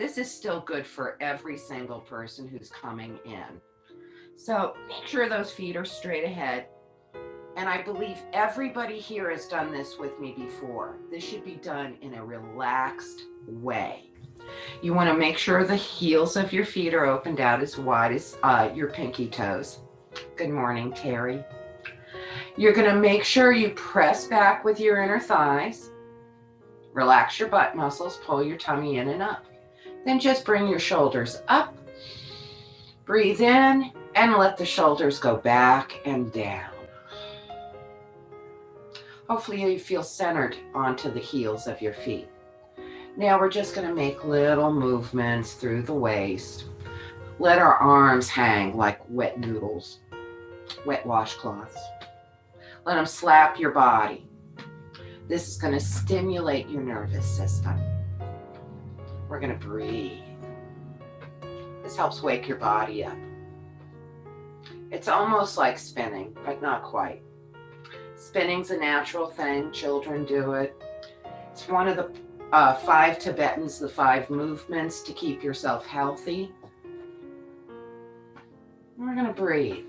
this is still good for every single person who's coming in. So make sure those feet are straight ahead. And I believe everybody here has done this with me before. This should be done in a relaxed way. You want to make sure the heels of your feet are opened out as wide as your pinky toes. Good morning, Terry. You're going to make sure you press back with your inner thighs. Relax your butt muscles, pull your tummy in and up. Then just bring your shoulders up. Breathe in and let the shoulders go back and down. Hopefully you feel centered onto the heels of your feet. Now we're just going to make little movements through the waist. Let our arms hang like wet noodles, wet washcloths. Let them slap your body. This is going to stimulate your nervous system. We're going to breathe. This helps wake your body up. It's almost like spinning, but not quite. Spinning's a natural thing. Children do it. It's one of the 5 Tibetans, the 5 movements to keep yourself healthy. We're going to breathe.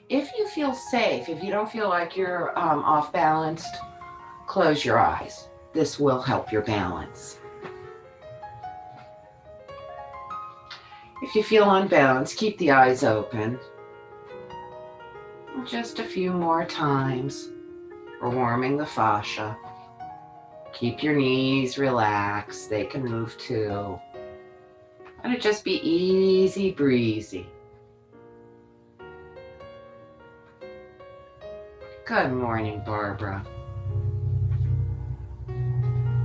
If you feel safe, if you don't feel like you're off balanced, close your eyes. This will help your balance. If you feel unbalanced, keep the eyes open. Just a few more times. We're warming the fascia. Keep your knees relaxed. They can move too. Let it just be easy breezy. Good morning, Barbara.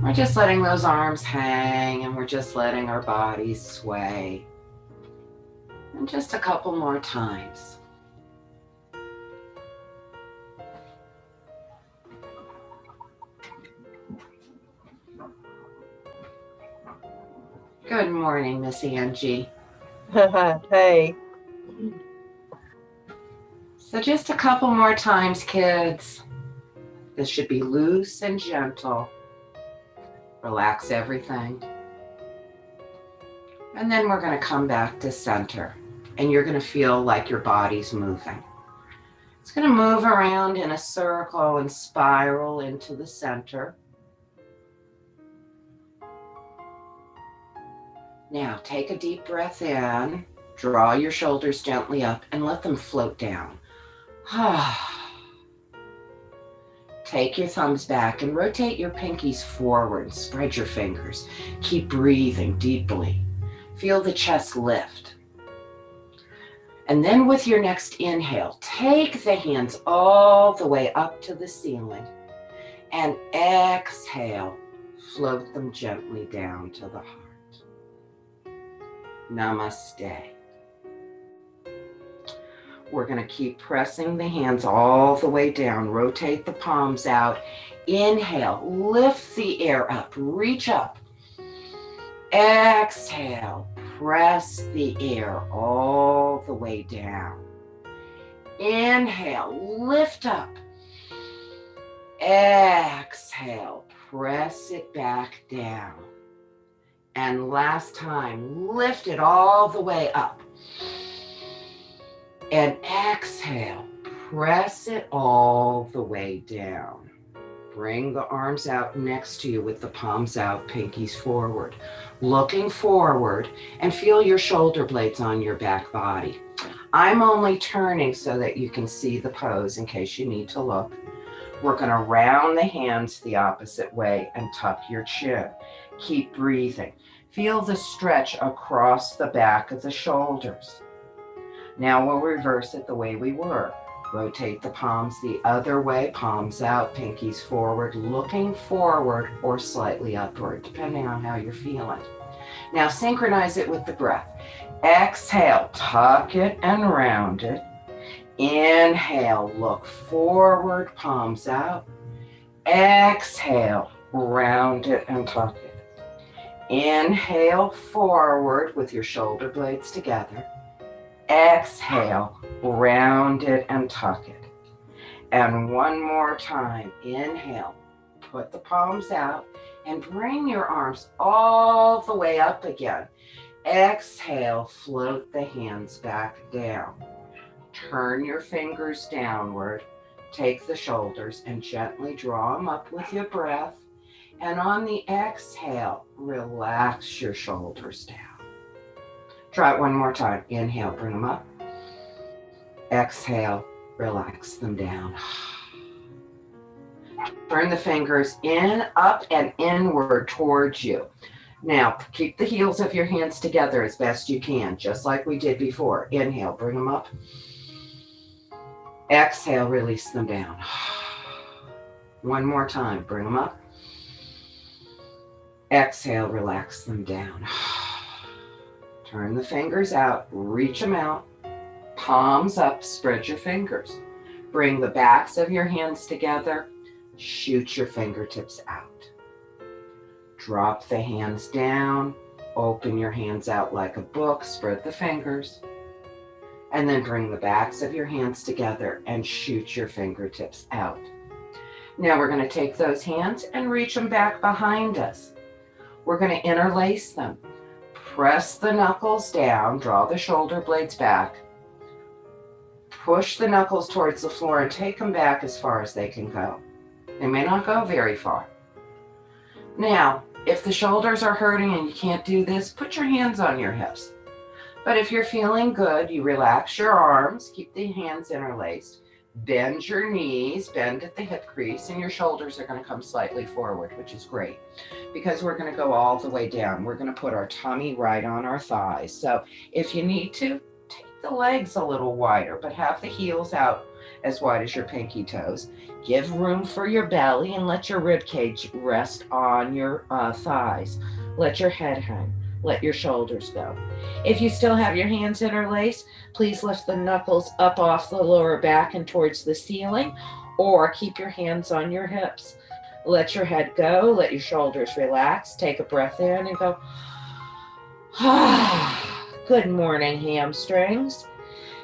We're just letting those arms hang and we're just letting our bodies sway. And just a couple more times. Good morning, Miss Angie. Hey. So just a couple more times, kids. This should be loose and gentle. Relax everything. And then we're going to come back to center. And you're going to feel like your body's moving. It's going to move around in a circle and spiral into the center. Now take a deep breath in. Draw your shoulders gently up and let them float down. Take your thumbs back and rotate your pinkies forward. Spread your fingers. Keep breathing deeply. Feel the chest lift. And then with your next inhale, take the hands all the way up to the ceiling and exhale, float them gently down to the heart. Namaste. We're going to keep pressing the hands all the way down. Rotate the palms out. Inhale, lift the air up, reach up. Exhale, press the air all the way down. Inhale, lift up. Exhale, press it back down. And last time, lift it all the way up. And exhale, press it all the way down. Bring the arms out next to you with the palms out, pinkies forward. Looking forward and feel your shoulder blades on your back body. I'm only turning so that you can see the pose in case you need to look. We're going to round the hands the opposite way and tuck your chin. Keep breathing. Feel the stretch across the back of the shoulders. Now we'll reverse it the way we were. Rotate the palms the other way, palms out, pinkies forward, looking forward or slightly upward, depending on how you're feeling. Now synchronize it with the breath. Exhale, tuck it and round it. Inhale, look forward, palms out. Exhale, round it and tuck it. Inhale, forward with your shoulder blades together. Exhale, round it and tuck it. And one more time. Inhale, put the palms out. And bring your arms all the way up again. Exhale, float the hands back down. Turn your fingers downward. Take the shoulders and gently draw them up with your breath. And on the exhale, relax your shoulders down. Try it one more time. Inhale, bring them up. Exhale, relax them down. Turn the fingers in, up, and inward towards you. Now, keep the heels of your hands together as best you can, just like we did before. Inhale, bring them up. Exhale, release them down. One more time, bring them up. Exhale, relax them down. Turn the fingers out, reach them out. Palms up, spread your fingers. Bring the backs of your hands together. Shoot your fingertips out. Drop the hands down. Open your hands out like a book. Spread the fingers. And then bring the backs of your hands together and shoot your fingertips out. Now we're going to take those hands and reach them back behind us. We're going to interlace them. Press the knuckles down. Draw the shoulder blades back. Push the knuckles towards the floor and take them back as far as they can go. They may not go very far. Now, if the shoulders are hurting and you can't do this, put your hands on your hips. But if you're feeling good, you relax your arms, keep the hands interlaced, bend your knees, bend at the hip crease, and your shoulders are going to come slightly forward, which is great because we're going to go all the way down. We're going to put our tummy right on our thighs. So if you need to, take the legs a little wider, but have the heels out as wide as your pinky toes. Give room for your belly and let your rib cage rest on your thighs. Let your head hang. Let your shoulders go. If you still have your hands interlaced, please lift the knuckles up off the lower back and towards the ceiling, or keep your hands on your hips. Let your head go. Let your shoulders relax. Take a breath in and go. Good morning, hamstrings.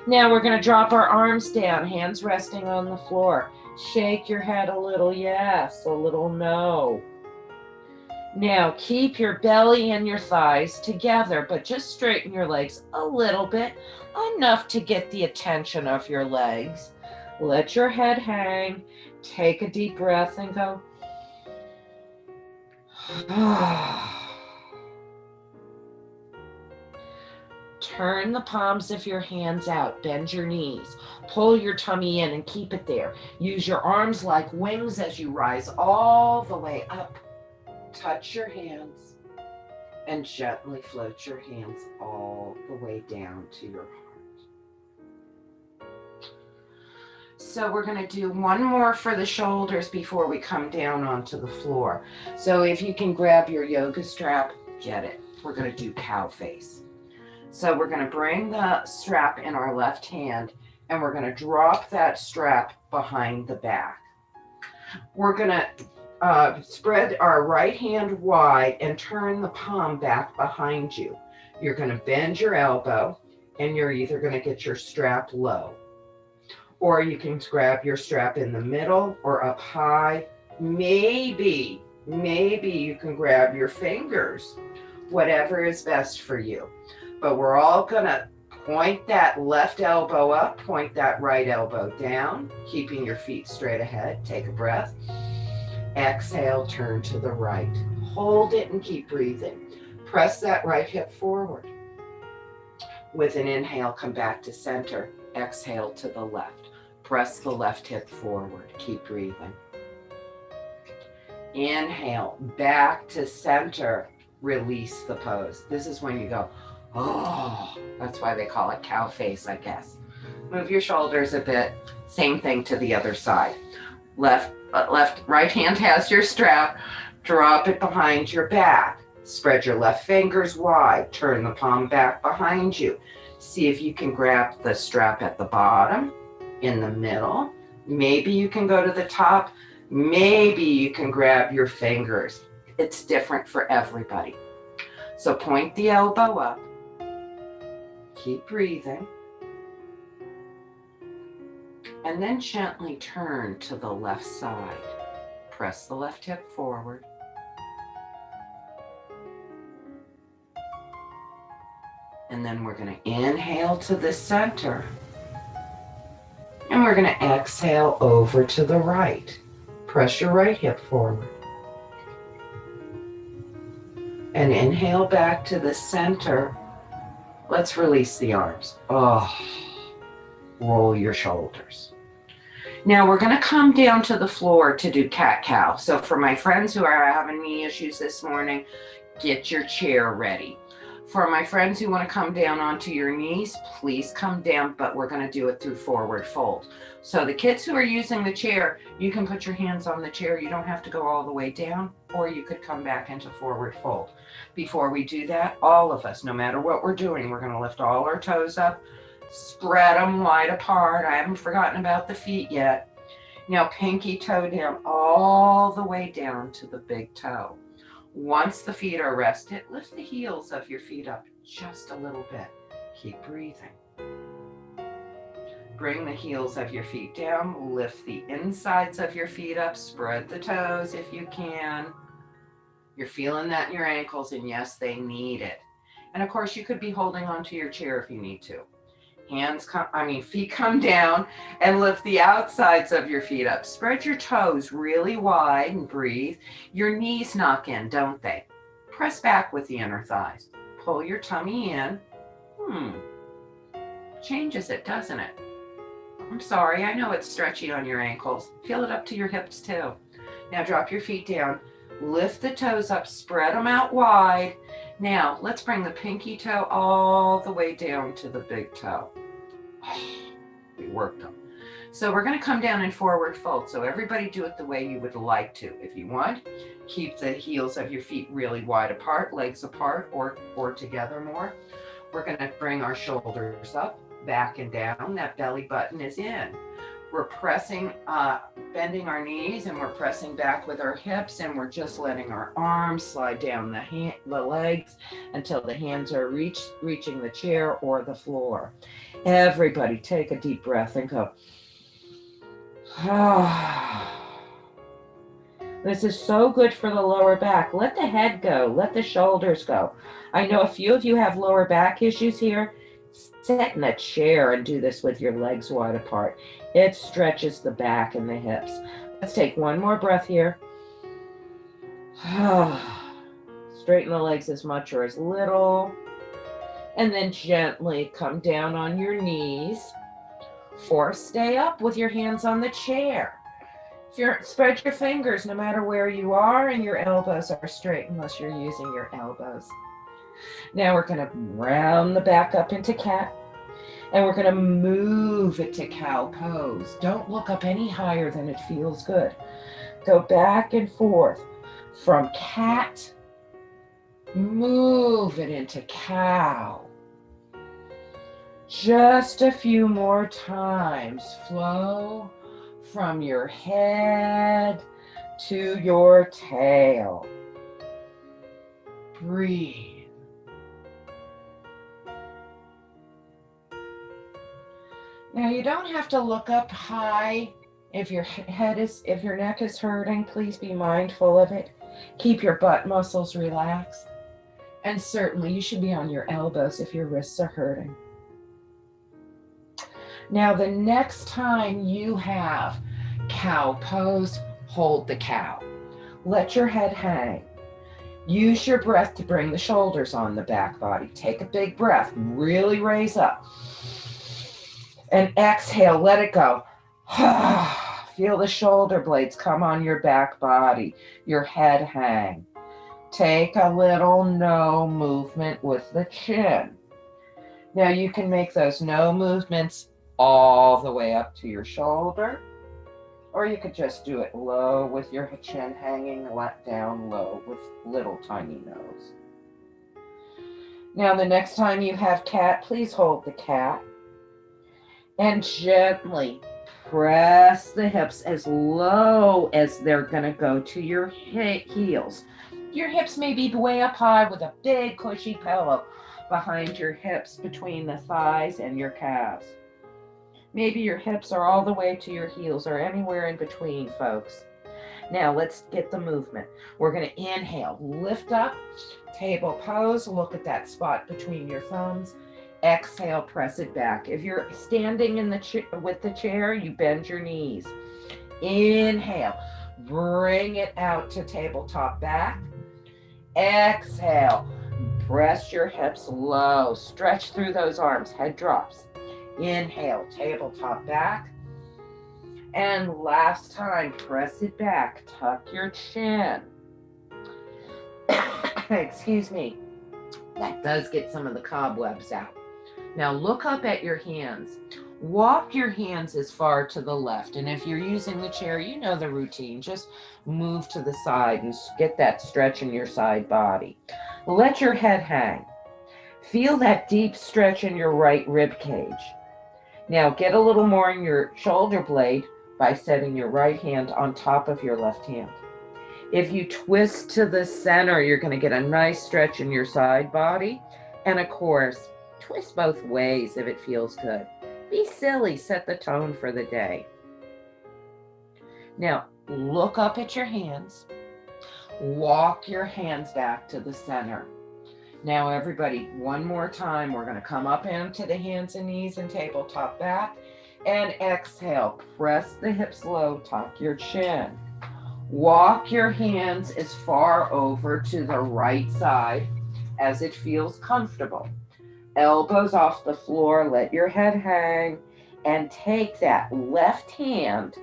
Now we're going to drop our arms down, hands resting on the floor. Shake your head a little yes, a little no. Now keep your belly and your thighs together, but just straighten your legs a little bit, enough to get the attention of your legs. Let your head hang. Take a deep breath and go. Turn the palms of your hands out. Bend your knees. Pull your tummy in and keep it there. Use your arms like wings as you rise all the way up. Touch your hands and gently float your hands all the way down to your heart. So we're going to do one more for the shoulders before we come down onto the floor. So if you can grab your yoga strap, get it. We're going to do cow face. So we're going to bring the strap in our left hand and we're going to drop that strap behind the back. We're going to spread our right hand wide and turn the palm back behind you. You're going to bend your elbow and you're either going to get your strap low, or you can grab your strap in the middle or up high. Maybe you can grab your fingers, whatever is best for you. But we're all going to point that left elbow up, point that right elbow down, keeping your feet straight ahead. Take a breath. Exhale, turn to the right. Hold it and keep breathing. Press that right hip forward. With an inhale, come back to center. Exhale to the left. Press the left hip forward. Keep breathing. Inhale, back to center. Release the pose. This is when you go, oh, that's why they call it cow face, I guess. Move your shoulders a bit. Same thing to the other side. Right hand has your strap. Drop it behind your back. Spread your left fingers wide. Turn the palm back behind you. See if you can grab the strap at the bottom, in the middle. Maybe you can go to the top. Maybe you can grab your fingers. It's different for everybody. So point the elbow up. Keep breathing. And then gently turn to the left side. Press the left hip forward. And then we're going to inhale to the center. And we're going to exhale over to the right. Press your right hip forward. And inhale back to the center. Let's release the arms. Oh, roll your shoulders. Now we're going to come down to the floor to do cat-cow. So for my friends who are having knee issues this morning, get your chair ready. For my friends who want to come down onto your knees, please come down, but we're going to do it through forward fold. So the kids who are using the chair, you can put your hands on the chair. You don't have to go all the way down, or you could come back into forward fold. Before we do that, all of us, no matter what we're doing, we're going to lift all our toes up, spread them wide apart. I haven't forgotten about the feet yet. Now pinky toe down all the way down to the big toe. Once the feet are rested, lift the heels of your feet up just a little bit. Keep breathing. Bring the heels of your feet down. Lift the insides of your feet up. Spread the toes if you can. You're feeling that in your ankles, and yes, they need it. And of course, you could be holding onto your chair if you need to. Feet come down and lift the outsides of your feet up. Spread your toes really wide and breathe. Your knees knock in, don't they? Press back with the inner thighs. Pull your tummy in. Changes it, doesn't it? I'm sorry, I know it's stretchy on your ankles. Feel it up to your hips too. Now drop your feet down. Lift the toes up, spread them out wide. Now let's bring the pinky toe all the way down to the big toe. We worked them. So we're going to come down in forward fold. So everybody do it the way you would like to. If you want, keep the heels of your feet really wide apart, legs apart, or together more. We're going to bring our shoulders up, back and down. That belly button is in. We're pressing, bending our knees, and we're pressing back with our hips, and we're just letting our arms slide down the legs until the hands are reaching the chair or the floor. Everybody take a deep breath and go. This is so good for the lower back. Let the head go. Let the shoulders go. I know a few of you have lower back issues here. Sit in a chair and do this with your legs wide apart. It stretches the back and the hips. Let's take one more breath here. Straighten the legs as much or as little. And then gently come down on your knees. Or stay up with your hands on the chair. Spread your fingers no matter where you are, and your elbows are straight unless you're using your elbows. Now we're going to round the back up into cat, and we're going to move it to cow pose. Don't look up any higher than it feels good. Go back and forth from cat, move it into cow. Just a few more times. Flow from your head to your tail. Breathe. Now you don't have to look up high. If your neck is hurting, please be mindful of it. Keep your butt muscles relaxed. And certainly you should be on your elbows if your wrists are hurting. Now the next time you have cow pose, hold the cow. Let your head hang. Use your breath to bring the shoulders on the back body. Take a big breath, really raise up. And exhale, let it go. Feel the shoulder blades come on your back body, your head hang. Take a little no movement with the chin. Now you can make those no movements all the way up to your shoulder, or you could just do it low with your chin hanging down low with little tiny nose. Now the next time you have cat, please hold the cat and gently press the hips as low as they're going to go to your heels. Your hips may be way up high with a big cushy pillow behind your hips between the thighs and your calves. Maybe your hips are all the way to your heels or anywhere in between, folks. Now let's get the movement. We're going to inhale, lift up, table pose, look at that spot between your thumbs. Exhale, press it back. If you're standing in the with the chair, you bend your knees. Inhale, bring it out to tabletop back. Exhale, press your hips low, stretch through those arms, head drops. Inhale, tabletop back. And last time, press it back, tuck your chin. Excuse me. That does get some of the cobwebs out. Now look up at your hands. Walk your hands as far to the left. And if you're using the chair, you know the routine. Just move to the side and get that stretch in your side body. Let your head hang. Feel that deep stretch in your right rib cage. Now get a little more in your shoulder blade by setting your right hand on top of your left hand. If you twist to the center, you're going to get a nice stretch in your side body. And of course, twist both ways if it feels good. Be silly, set the tone for the day. Now, look up at your hands. Walk your hands back to the center. Now, everybody, one more time. We're going to come up into the hands and knees and tabletop back. And exhale, press the hips low, tuck your chin. Walk your hands as far over to the right side as it feels comfortable. Elbows off the floor, let your head hang, and take that left hand,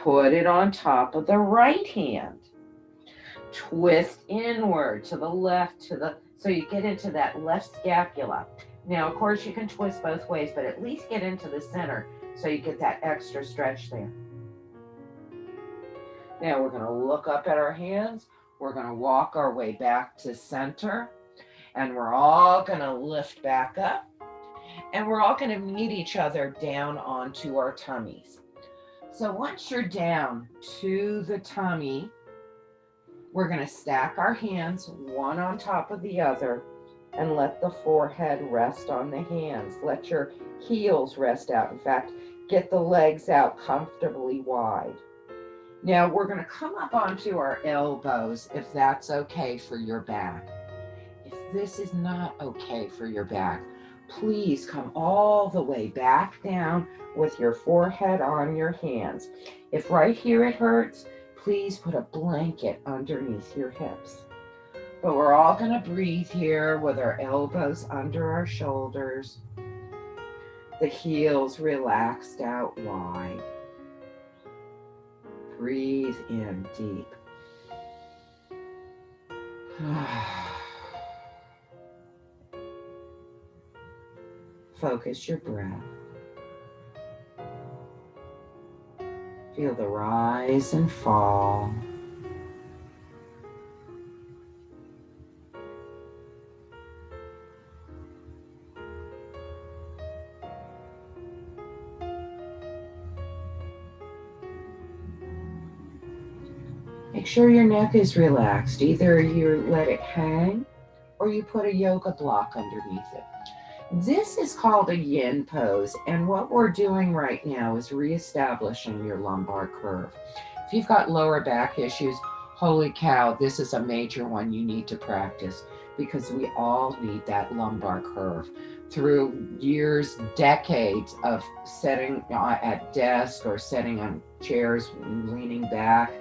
put it on top of the right hand. Twist inward to the left, so you get into that left scapula. Now, of course, you can twist both ways, but at least get into the center so you get that extra stretch there. Now we're going to look up at our hands. We're going to walk our way back to center. And we're all going to lift back up. And we're all going to meet each other down onto our tummies. So once you're down to the tummy, we're going to stack our hands one on top of the other and let the forehead rest on the hands. Let your heels rest out. In fact, get the legs out comfortably wide. Now we're going to come up onto our elbows if that's okay for your back. If this is not okay for your back, please come all the way back down with your forehead on your hands. If right here it hurts, please put a blanket underneath your hips. But we're all going to breathe here with our elbows under our shoulders, the heels relaxed out wide. Breathe in deep. Focus your breath. Feel the rise and fall. Make sure your neck is relaxed. Either you let it hang or you put a yoga block underneath it. This is called a yin pose, and what we're doing right now is reestablishing your lumbar curve. If you've got lower back issues, holy cow, this is a major one you need to practice because we all need that lumbar curve. Through years, decades of sitting at desk or sitting on chairs, leaning back,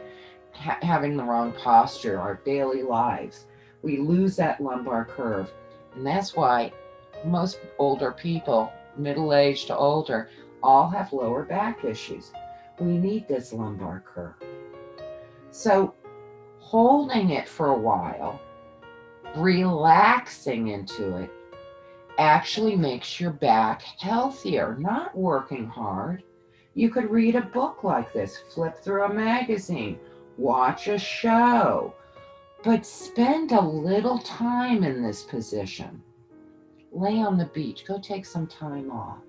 having the wrong posture, our daily lives, we lose that lumbar curve. And that's why most older people, middle-aged to older, all have lower back issues. We need this lumbar curve. So holding it for a while, relaxing into it, actually makes your back healthier, not working hard. You could read a book like this, flip through a magazine, watch a show, but spend a little time in this position. Lay on the beach, go take some time off.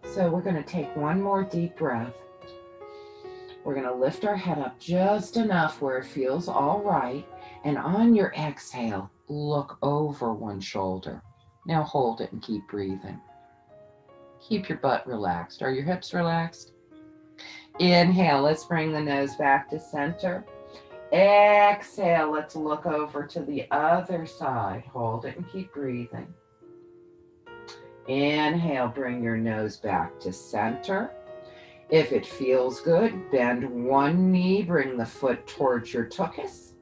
So we're going to take one more deep breath. We're going to lift our head up just enough where it feels all right. And on your exhale, look over one shoulder. Now hold it and keep breathing. Keep your butt relaxed. Are your hips relaxed? Inhale, let's bring the nose back to center. Exhale, let's look over to the other side. Hold it and keep breathing. Inhale, bring your nose back to center. If it feels good, bend one knee, bring the foot towards your tuchus.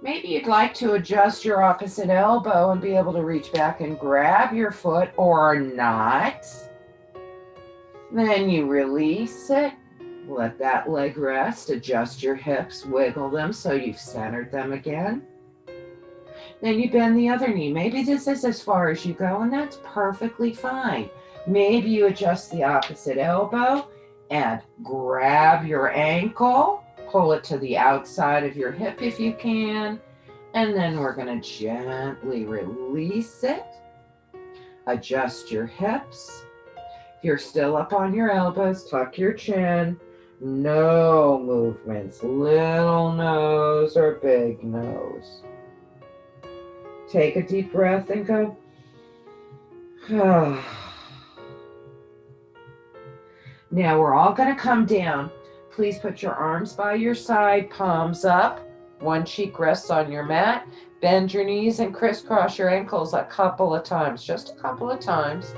Maybe you'd like to adjust your opposite elbow and be able to reach back and grab your foot or not. Then you release it. Let that leg rest. Adjust your hips, wiggle them so you've centered them again. Then you bend the other knee. Maybe this is as far as you go, and that's perfectly fine. Maybe you adjust the opposite elbow and grab your ankle. Pull it to the outside of your hip if you can. And then we're going to gently release it. Adjust your hips. If you're still up on your elbows, tuck your chin. No movements, little nose or big nose. Take a deep breath and go. Now we're all going to come down. Please put your arms by your side, palms up. One cheek rests on your mat. Bend your knees and crisscross your ankles a couple of times, just a couple of times.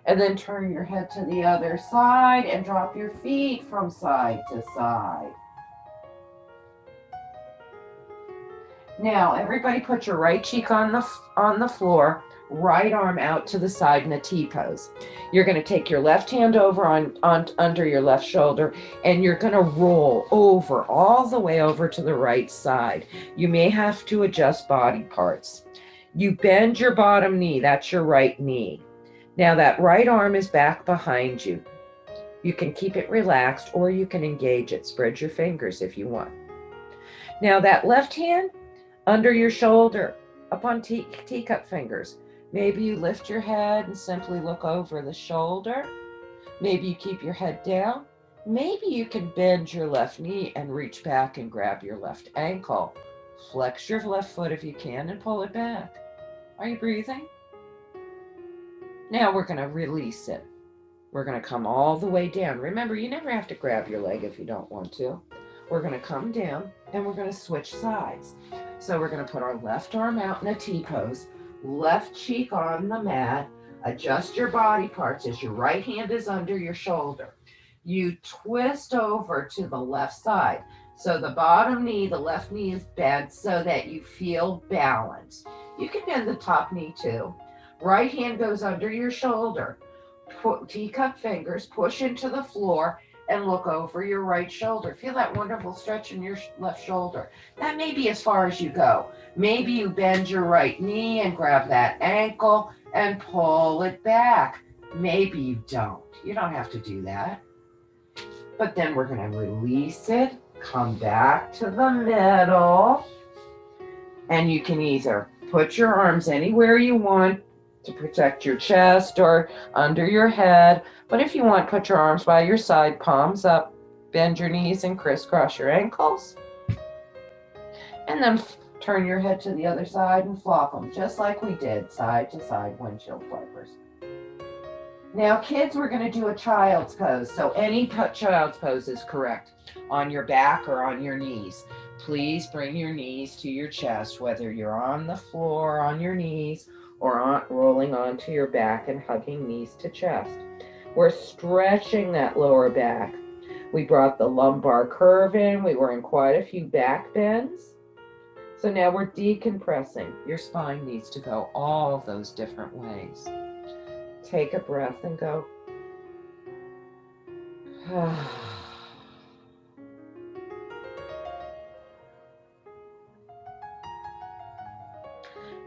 And then turn your head to the other side and drop your feet from side to side. Now, everybody put your right cheek on the floor, right arm out to the side in a T pose. You're going to take your left hand over on under your left shoulder, and you're going to roll over, all the way over to the right side. You may have to adjust body parts. You bend your bottom knee, that's your right knee. Now that right arm is back behind you. You can keep it relaxed or you can engage it. Spread your fingers if you want. Now that left hand under your shoulder, up on teacup fingers. Maybe you lift your head and simply look over the shoulder. Maybe you keep your head down. Maybe you can bend your left knee and reach back and grab your left ankle. Flex your left foot if you can and pull it back. Are you breathing? Now we're going to release it. We're going to come all the way down. Remember, you never have to grab your leg if you don't want to. We're going to come down and we're going to switch sides. So we're going to put our left arm out in a T pose, left cheek on the mat. Adjust your body parts as your right hand is under your shoulder. You twist over to the left side. So the bottom knee, the left knee is bent so that you feel balance. You can bend the top knee too. Right hand goes under your shoulder. Teacup fingers, push into the floor and look over your right shoulder. Feel that wonderful stretch in your left shoulder. That may be as far as you go. Maybe you bend your right knee and grab that ankle and pull it back. Maybe you don't. You don't have to do that. But then we're going to release it, come back to the middle, and you can either put your arms anywhere you want to protect your chest or under your head. But if you want, put your arms by your side, palms up, bend your knees and crisscross your ankles. And then turn your head to the other side and flop them, just like we did, side to side windshield wipers. Now, kids, we're going to do a child's pose. So any child's pose is correct. On your back or on your knees. Please bring your knees to your chest, whether you're on the floor, on your knees, or rolling onto your back and hugging knees to chest. We're stretching that lower back. We brought the lumbar curve in. We were in quite a few back bends. So now we're decompressing. Your spine needs to go all those different ways. Take a breath and go.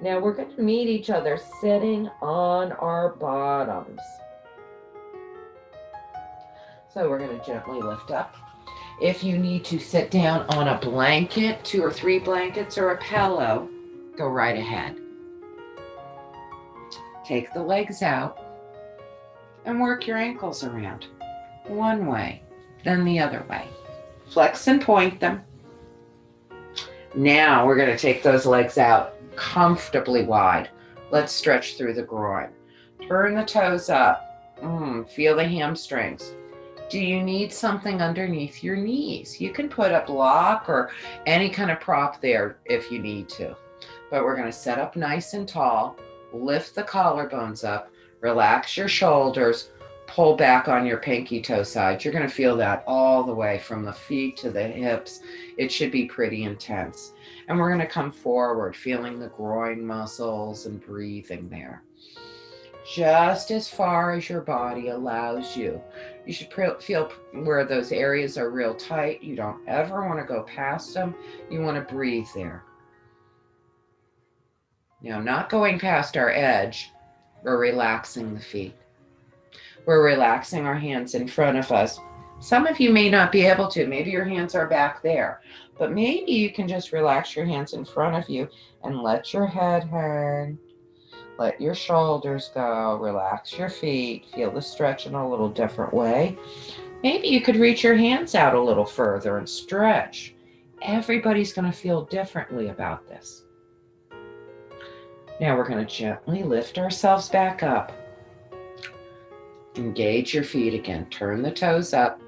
Now we're going to meet each other sitting on our bottoms. So we're going to gently lift up. If you need to sit down on a blanket, 2 or 3 blankets or a pillow, go right ahead. Take the legs out and work your ankles around. One way, then the other way. Flex and point them. Now we're going to take those legs out comfortably wide. Let's stretch through the groin. Turn the toes up. Feel the hamstrings. Do you need something underneath your knees? You can put a block or any kind of prop there if you need to. But we're going to set up nice and tall, lift the collarbones up, relax your shoulders, pull back on your pinky toe side. You're going to feel that all the way from the feet to the hips. It should be pretty intense. And we're going to come forward, feeling the groin muscles and breathing there. Just as far as your body allows you. You should feel where those areas are real tight. You don't ever want to go past them. You want to breathe there. Now, not going past our edge, we're relaxing the feet. We're relaxing our hands in front of us. Some of you may not be able to. Maybe your hands are back there. But maybe you can just relax your hands in front of you and let your head hang. Let your shoulders go. Relax your feet. Feel the stretch in a little different way. Maybe you could reach your hands out a little further and stretch. Everybody's going to feel differently about this. Now we're going to gently lift ourselves back up. Engage your feet again. Turn the toes up.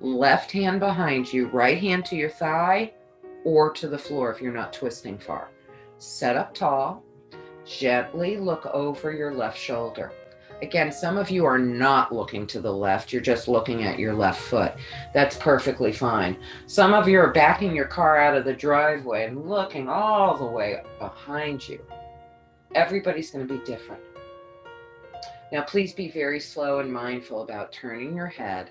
Left hand behind you, right hand to your thigh or to the floor if you're not twisting far. Set up tall. Gently look over your left shoulder. Again, some of you are not looking to the left. You're just looking at your left foot. That's perfectly fine. Some of you are backing your car out of the driveway and looking all the way behind you. Everybody's going to be different. Now, please be very slow and mindful about turning your head.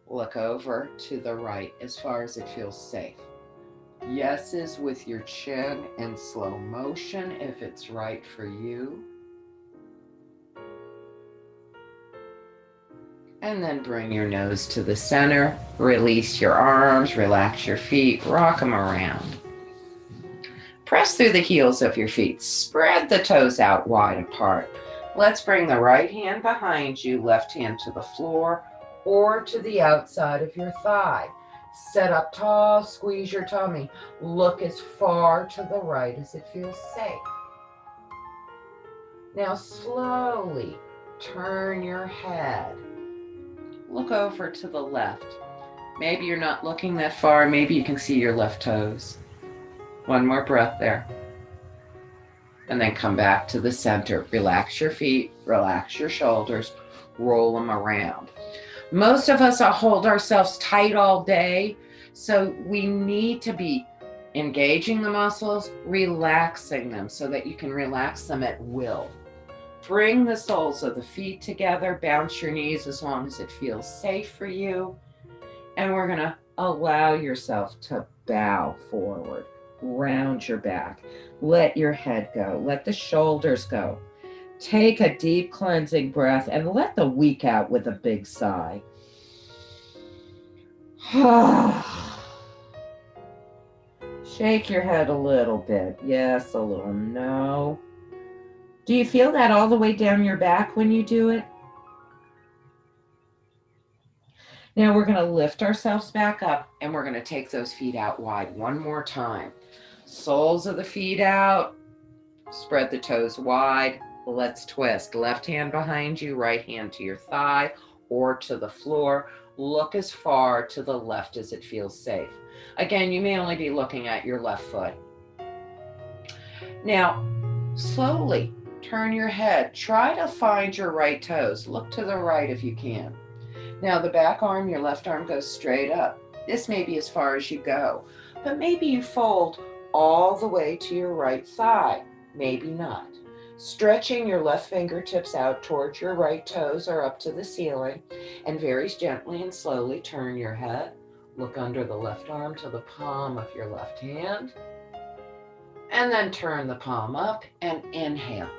Look over to the right as far as it feels safe. Yeses with your chin in slow motion if it's right for you. And then bring your nose to the center. Release your arms, relax your feet, rock them around. Press through the heels of your feet. Spread the toes out wide apart. Let's bring the right hand behind you, left hand to the floor or to the outside of your thigh. Set up tall, squeeze your tummy. Look as far to the right as it feels safe. Now slowly turn your head. Look over to the left. Maybe you're not looking that far. Maybe you can see your left toes. One more breath there. And then come back to the center. Relax your feet, relax your shoulders, roll them around. Most of us hold ourselves tight all day, so we need to be engaging the muscles, relaxing them so that you can relax them at will. Bring the soles of the feet together, bounce your knees as long as it feels safe for you. And we're going to allow yourself to bow forward, round your back. Let your head go, let the shoulders go. Take a deep cleansing breath and let the week out with a big sigh. Shake your head a little bit. Yes, a little no. Do you feel that all the way down your back when you do it? Now we're going to lift ourselves back up and we're going to take those feet out wide one more time. Soles of the feet out. Spread the toes wide. Let's twist. Left hand behind you, right hand to your thigh or to the floor. Look as far to the left as it feels safe. Again, you may only be looking at your left foot. Now, slowly turn your head. Try to find your right toes. Look to the right if you can. Now, the back arm, your left arm goes straight up. This may be as far as you go, but maybe you fold all the way to your right thigh. Maybe not. Stretching your left fingertips out towards your right toes or up to the ceiling, and very gently and slowly turn your head. Look under the left arm to the palm of your left hand, and then turn the palm up and inhale.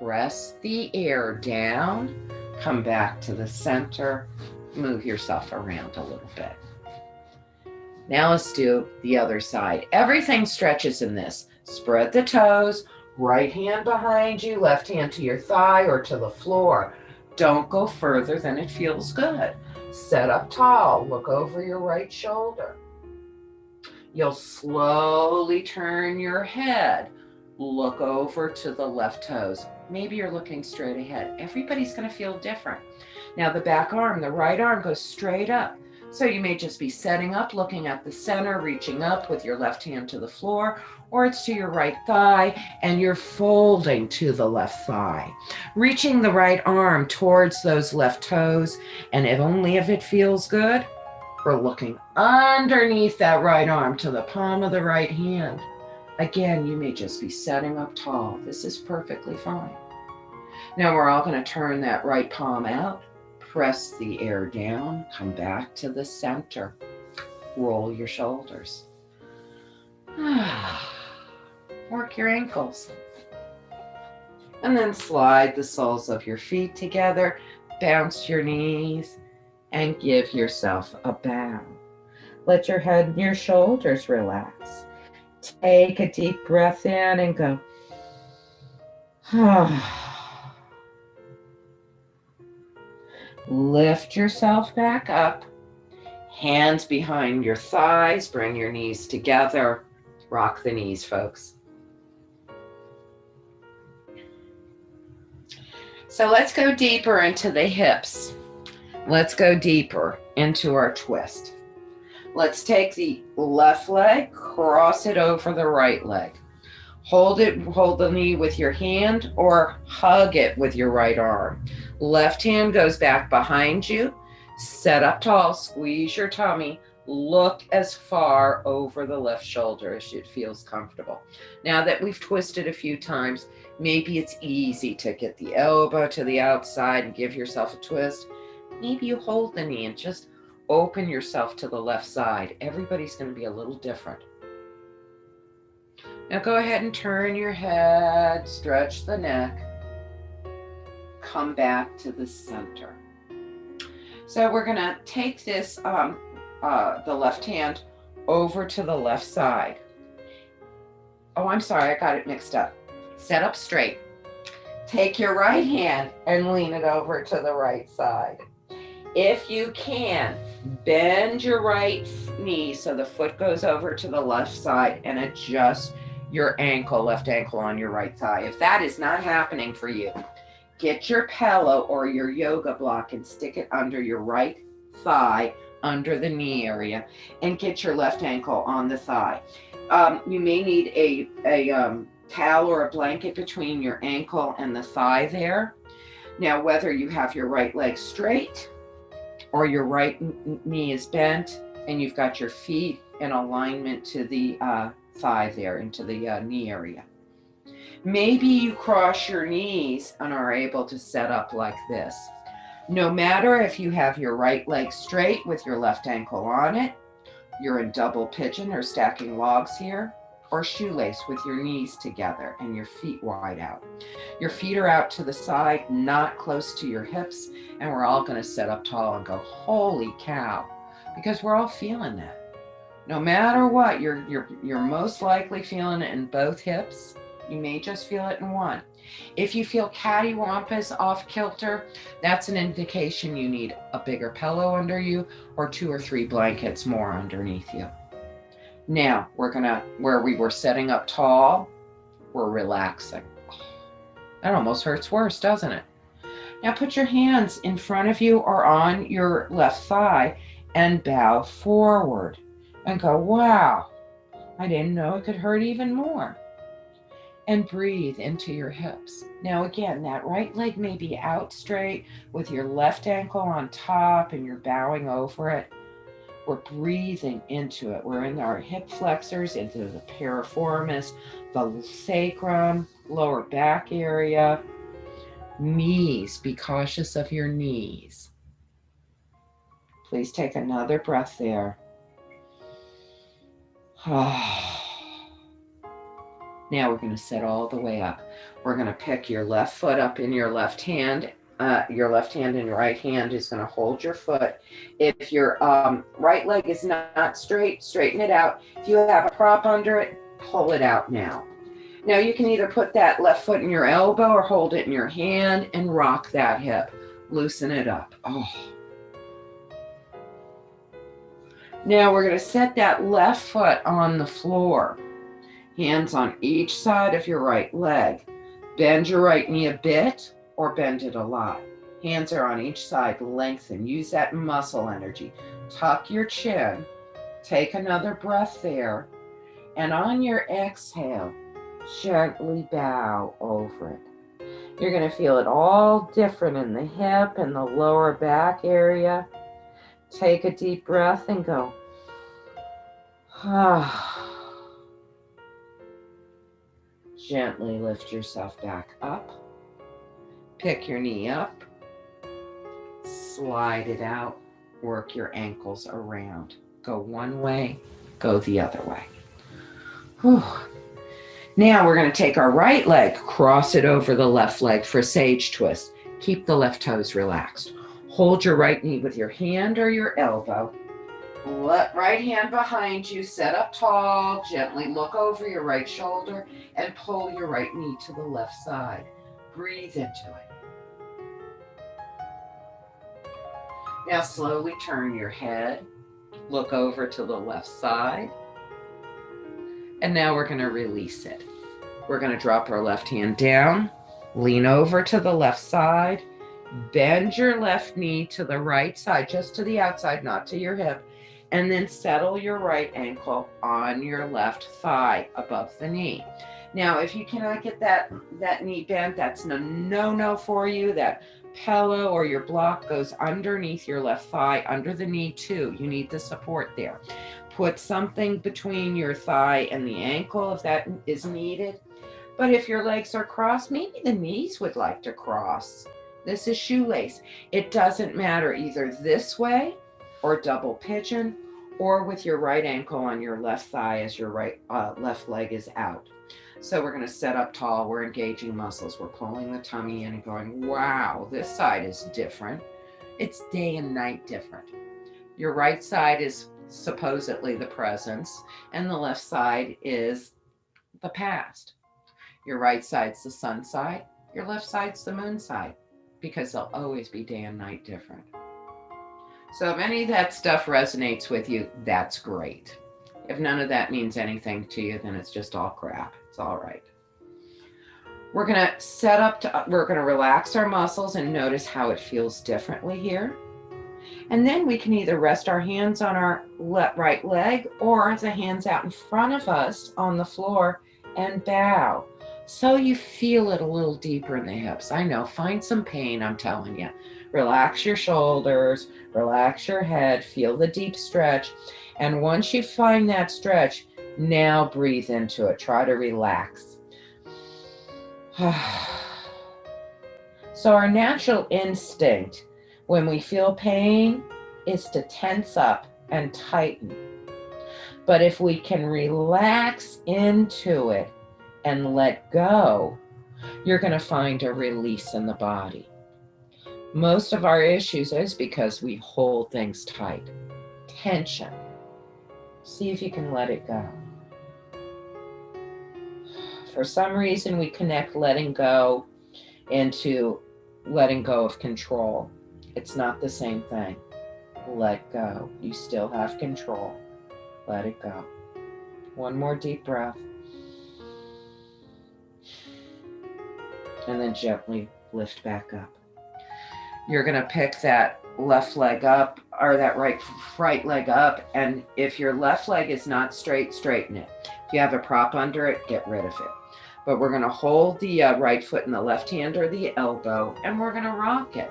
Press the air down, come back to the center, move yourself around a little bit. Now let's do the other side. Everything stretches in this. Spread the toes. Right hand behind you, left hand to your thigh or to the floor. Don't go further than it feels good. Set up tall, look over your right shoulder. You'll slowly turn your head. Look over to the left toes. Maybe you're looking straight ahead. Everybody's going to feel different. Now the back arm, the right arm goes straight up. So you may just be setting up, looking at the center, reaching up with your left hand to the floor, or it's to your right thigh and you're folding to the left thigh. Reaching the right arm towards those left toes, and if only if it feels good, we're looking underneath that right arm to the palm of the right hand. Again, you may just be setting up tall. This is perfectly fine. Now we're all going to turn that right palm out, press the air down, come back to the center, roll your shoulders. Work your ankles. And then slide the soles of your feet together, bounce your knees, and give yourself a bow. Let your head and your shoulders relax. Take a deep breath in and go. Lift yourself back up. Hands behind your thighs. Bring your knees together. Rock the knees, folks. So let's go deeper into the hips. Let's go deeper into our twist. Let's take the left leg, cross it over the right leg. Hold the knee with your hand or hug it with your right arm. Left hand goes back behind you. Set up tall, squeeze your tummy. Look as far over the left shoulder as it feels comfortable. Now that we've twisted a few times, maybe it's easy to get the elbow to the outside and give yourself a twist. Maybe you hold the knee and just open yourself to the left side. Everybody's going to be a little different. Now go ahead and turn your head, stretch the neck, come back to the center. So we're going to take this, the left hand over to the left side. Oh, I'm sorry, I got it mixed up. Set up straight. Take your right hand and lean it over to the right side. If you can, bend your right knee so the foot goes over to the left side and adjust your ankle, left ankle on your right thigh. If that is not happening for you, get your pillow or your yoga block and stick it under your right thigh, under the knee area, and get your left ankle on the thigh. You may need a towel or a blanket between your ankle and the thigh there. Now, whether you have your right leg straight or your right knee is bent and you've got your feet in alignment to the thigh there, into the knee area. Maybe you cross your knees and are able to set up like this. No matter if you have your right leg straight with your left ankle on it, you're in double pigeon or stacking logs here, or shoelace with your knees together and your feet wide out. Your feet are out to the side, not close to your hips, and we're all going to set up tall and go, holy cow, because we're all feeling that. No matter what, you're most likely feeling it in both hips. You may just feel it in one. If you feel cattywampus off kilter, that's an indication you need a bigger pillow under you or 2 or 3 blankets more underneath you. Now we're gonna, where we were setting up tall, we're relaxing. That almost hurts worse, doesn't it? Now put your hands in front of you or on your left thigh and bow forward and go, wow, I didn't know it could hurt even more. And breathe into your hips. Now again, that right leg may be out straight with your left ankle on top and you're bowing over it. We're breathing into it. We're in our hip flexors, into the piriformis, the sacrum, lower back area. Knees, be cautious of your knees. Please take another breath there. Now we're going to set all the way up. We're going to pick your left foot up in your left hand. Your left hand and your right hand is going to hold your foot. If your right leg is not straight, straighten it out. If you have a prop under it, pull it out now. Now you can either put that left foot in your elbow or hold it in your hand and rock that hip. Loosen it up. Oh. Now we're going to set that left foot on the floor. Hands on each side of your right leg. Bend your right knee a bit or bend it a lot. Hands are on each side, lengthen. Use that muscle energy. Tuck your chin. Take another breath there. And on your exhale, gently bow over it. You're going to feel it all different in the hip and the lower back area. Take a deep breath and go. Gently lift yourself back up. Pick your knee up. Slide it out. Work your ankles around. Go one way, go the other way. Whew. Now we're going to take our right leg, cross it over the left leg for sage twist. Keep the left toes relaxed. Hold your right knee with your hand or your elbow. Let right hand behind you, set up tall, gently look over your right shoulder and pull your right knee to the left side. Breathe into it. Now slowly turn your head, look over to the left side, and now we're going to release it. We're going to drop our left hand down, lean over to the left side, bend your left knee to the right side, just to the outside, not to your hip, and then settle your right ankle on your left thigh above the knee. Now, if you cannot get that knee bent, that's no for you. That pillow or your block goes underneath your left thigh, under the knee too. You need the support there. Put something between your thigh and the ankle if that is needed. But if your legs are crossed, maybe the knees would like to cross. This is shoelace. It doesn't matter, either this way or double pigeon or with your right ankle on your left thigh as your left leg is out. So we're going to set up tall. We're engaging muscles. We're pulling the tummy in and going, wow, this side is different. It's day and night different. Your right side is supposedly the presence and the left side is the past. Your right side's the sun side. Your left side's the moon side, because they'll always be day and night different. So if any of that stuff resonates with you, that's great. If none of that means anything to you, then it's just all crap. It's all right. We're going to we're going to relax our muscles and notice how it feels differently here. And then we can either rest our hands on our right leg or the hands out in front of us on the floor and bow. So you feel it a little deeper in the hips. I know, find some pain, I'm telling you. Relax your shoulders, relax your head, feel the deep stretch. And once you find that stretch, now breathe into it. Try to relax. So our natural instinct when we feel pain is to tense up and tighten. But if we can relax into it and let go, you're going to find a release in the body. Most of our issues is because we hold things tight. Tension. See if you can let it go. For some reason, we connect letting go into letting go of control. It's not the same thing. Let go. You still have control. Let it go. One more deep breath. And then gently lift back up. You're going to pick that left leg up or that right leg up. And if your left leg is not straight, straighten it. If you have a prop under it, get rid of it. But we're going to hold the right foot in the left hand or the elbow, and we're going to rock it.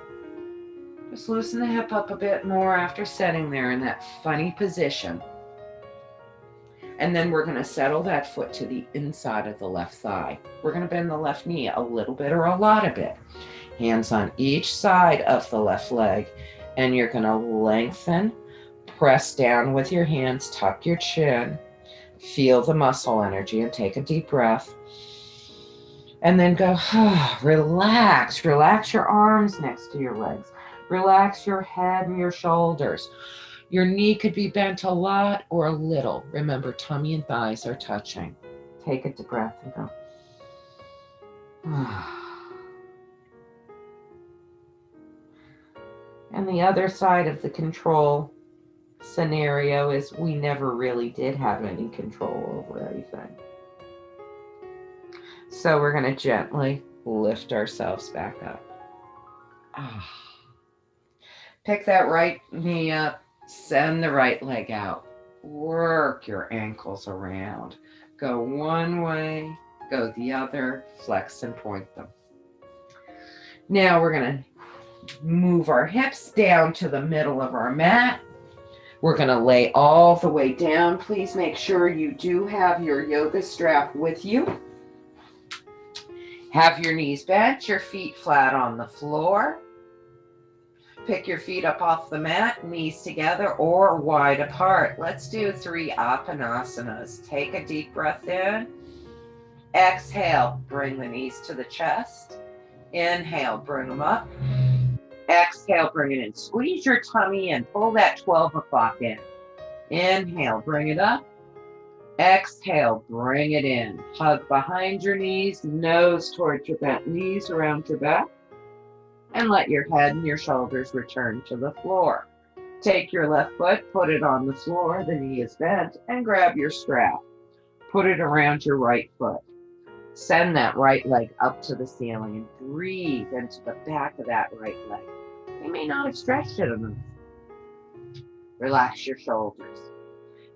Just loosen the hip up a bit more after setting there in that funny position. And then we're going to settle that foot to the inside of the left thigh. We're going to bend the left knee a little bit or a lot of it. Hands on each side of the left leg. And you're going to lengthen, press down with your hands, tuck your chin, feel the muscle energy and take a deep breath. And then go, relax. Relax your arms next to your legs. Relax your head and your shoulders. Your knee could be bent a lot or a little. Remember, tummy and thighs are touching. Take a deep breath and go. And the other side of the control scenario is we never really did have any control over anything. So we're going to gently lift ourselves back up. Pick that right knee up, send the right leg out. Work your ankles around. Go one way, go the other, flex and point them. Now we're going to move our hips down to the middle of our mat. We're going to lay all the way down. Please make sure you do have your yoga strap with you. Have your knees bent, your feet flat on the floor. Pick your feet up off the mat, knees together or wide apart. Let's do 3 apanasanas. Take a deep breath in. Exhale, bring the knees to the chest. Inhale, bring them up. Exhale, bring it in. Squeeze your tummy in. Pull that 12 o'clock in. Inhale, bring it up. Exhale, bring it in. Hug behind your knees, nose towards your bent knees around your back. And let your head and your shoulders return to the floor. Take your left foot, put it on the floor, the knee is bent, and grab your strap. Put it around your right foot. Send that right leg up to the ceiling and breathe into the back of that right leg. You may not have stretched it enough. Relax your shoulders.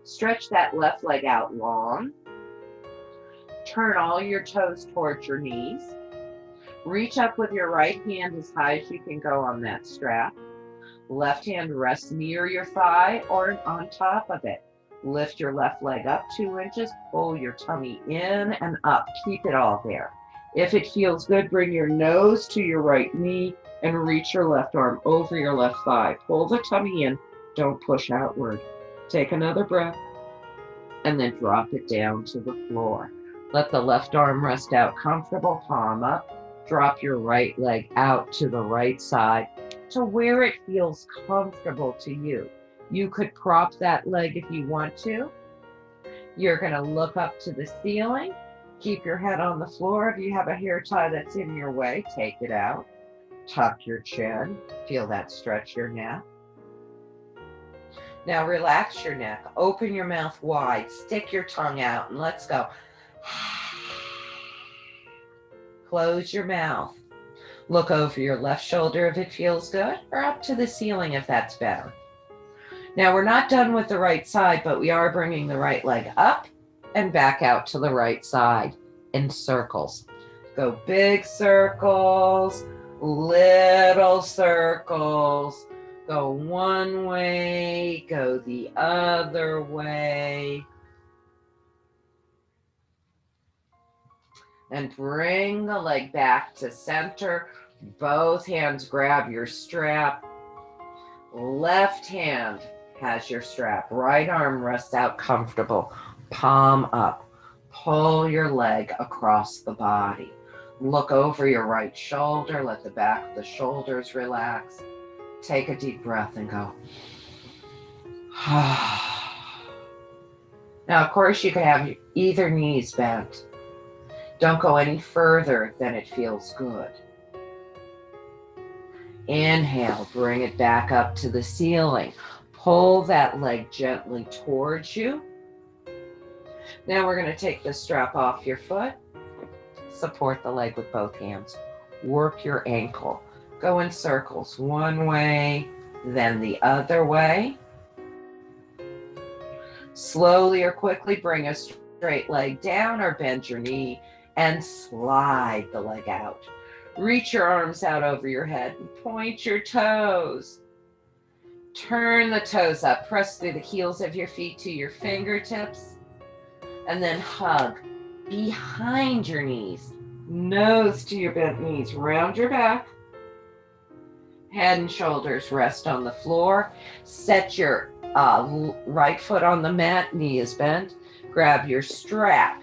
Stretch that left leg out long. Turn all your toes towards your knees. Reach up with your right hand as high as you can go on that strap. Left hand rests near your thigh or on top of it. Lift your left leg up 2 inches. Pull your tummy in and up. Keep it all there. If it feels good, bring your nose to your right knee and reach your left arm over your left thigh. Pull the tummy in. Don't push outward. Take another breath and then drop it down to the floor. Let the left arm rest out comfortable, palm up. Drop your right leg out to the right side to where it feels comfortable to you. You could prop that leg if you want to. You're going to look up to the ceiling. Keep your head on the floor. If you have a hair tie that's in your way, take it out. Tuck your chin. Feel that stretch your neck. Now relax your neck. Open your mouth wide. Stick your tongue out and let's go. Close your mouth. Look over your left shoulder if it feels good, or up to the ceiling if that's better. Now we're not done with the right side, but we are bringing the right leg up and back out to the right side in circles. Go big circles, little circles. Go one way, go the other way. And bring the leg back to center. Both hands grab your strap. Left hand has your strap. Right arm rests out comfortable. Palm up. Pull your leg across the body. Look over your right shoulder. Let the back of the shoulders relax. Take a deep breath and go. Now, of course, you can have either knees bent. Don't go any further than it feels good. Inhale, bring it back up to the ceiling. Pull that leg gently towards you. Now we're going to take the strap off your foot. Support the leg with both hands. Work your ankle. Go in circles, one way, then the other way. Slowly or quickly bring a straight leg down or bend your knee and slide the leg out. Reach your arms out over your head and point your toes. Turn the toes up. Press through the heels of your feet to your fingertips. And then hug behind your knees. Nose to your bent knees. Round your back. Head and shoulders rest on the floor. Set your right foot on the mat. Knee is bent. Grab your strap.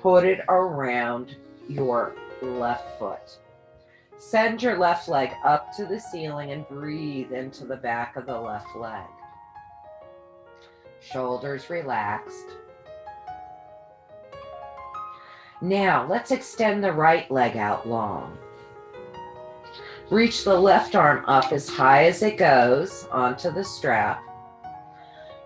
Put it around your left foot. Send your left leg up to the ceiling and breathe into the back of the left leg. Shoulders relaxed. Now, let's extend the right leg out long. Reach the left arm up as high as it goes onto the strap.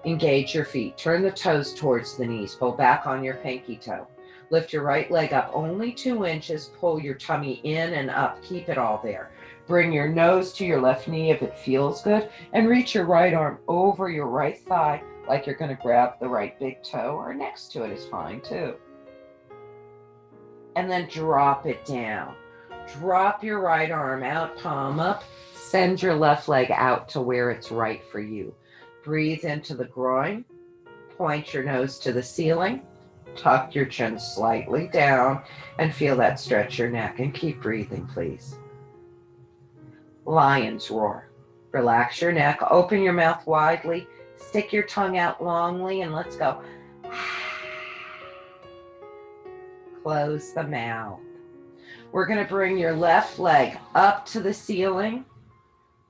Engage your feet. Turn the toes towards the knees. Pull back on your pinky toe. Lift your right leg up only 2 inches. Pull your tummy in and up. Keep it all there. Bring your nose to your left knee if it feels good, and reach your right arm over your right thigh like you're going to grab the right big toe, or next to it is fine too. And then drop it down. Drop your right arm out, palm up. Send your left leg out to where it's right for you. Breathe into the groin. Point your nose to the ceiling. Tuck your chin slightly down and feel that stretch your neck, and keep breathing, please. Lion's roar. Relax your neck. Open your mouth widely. Stick your tongue out longly, and let's go. Close the mouth. We're going to bring your left leg up to the ceiling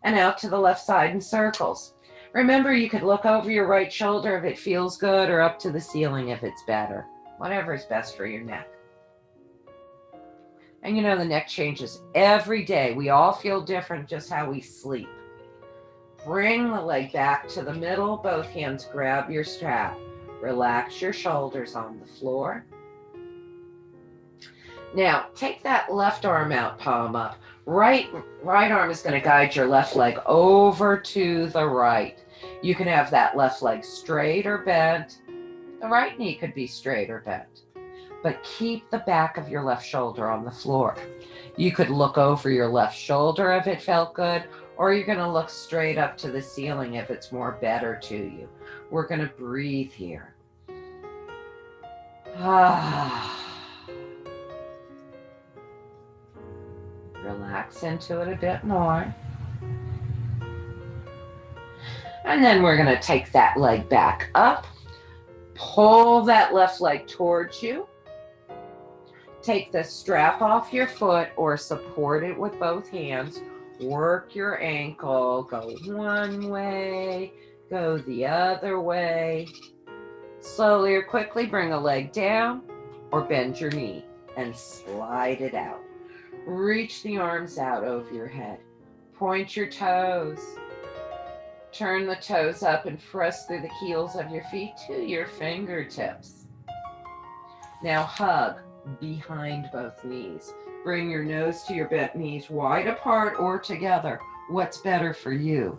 and out to the left side in circles. Remember, you could look over your right shoulder if it feels good, or up to the ceiling if it's better. Whatever is best for your neck. And you know, the neck changes every day. We all feel different just how we sleep. Bring the leg back to the middle. Both hands grab your strap. Relax your shoulders on the floor. Now, take that left arm out, palm up. Right arm is going to guide your left leg over to the right. You can have that left leg straight or bent. The right knee could be straight or bent. But keep the back of your left shoulder on the floor. You could look over your left shoulder if it felt good, or you're going to look straight up to the ceiling if it's more better to you. We're going to breathe here. Relax into it a bit more. And then we're going to take that leg back up. Pull that left leg towards you. Take the strap off your foot or support it with both hands. Work your ankle. Go one way, go the other way. Slowly or quickly bring a leg down or bend your knee and slide it out. Reach the arms out over your head. Point your toes. Turn the toes up and press through the heels of your feet to your fingertips. Now hug behind both knees. Bring your nose to your bent knees, wide apart or together. What's better for you?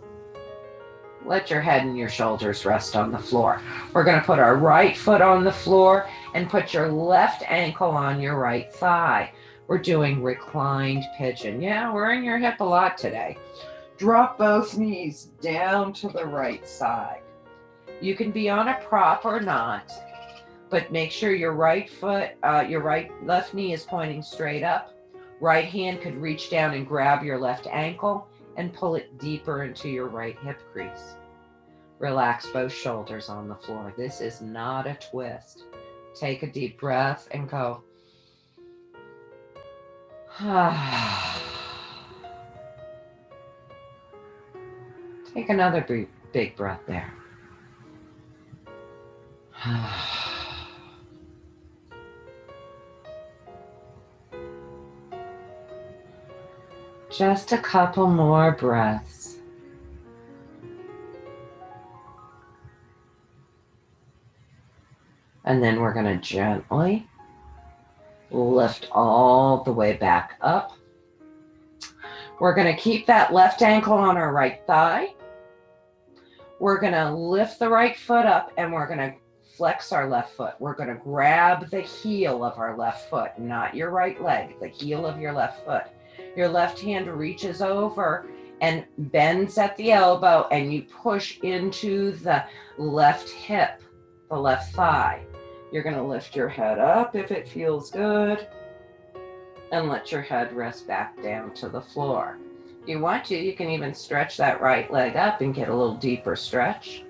Let your head and your shoulders rest on the floor. We're going to put our right foot on the floor and put your left ankle on your right thigh. We're doing reclined pigeon. Yeah, we're in your hip a lot today. Drop both knees down to the right side. You can be on a prop or not, but make sure your right foot, left knee is pointing straight up. Right hand could reach down and grab your left ankle and pull it deeper into your right hip crease. Relax both shoulders on the floor. This is not a twist. Take a deep breath and go. Take another big breath there. Just a couple more breaths. And then we're going to gently lift all the way back up. We're going to keep that left ankle on our right thigh. We're going to lift the right foot up and we're going to flex our left foot. We're going to grab the heel of our left foot, not your right leg, the heel of your left foot. Your left hand reaches over and bends at the elbow, and you push into the left hip, the left thigh. You're going to lift your head up if it feels good, and let your head rest back down to the floor. If you want to, you can even stretch that right leg up and get a little deeper stretch.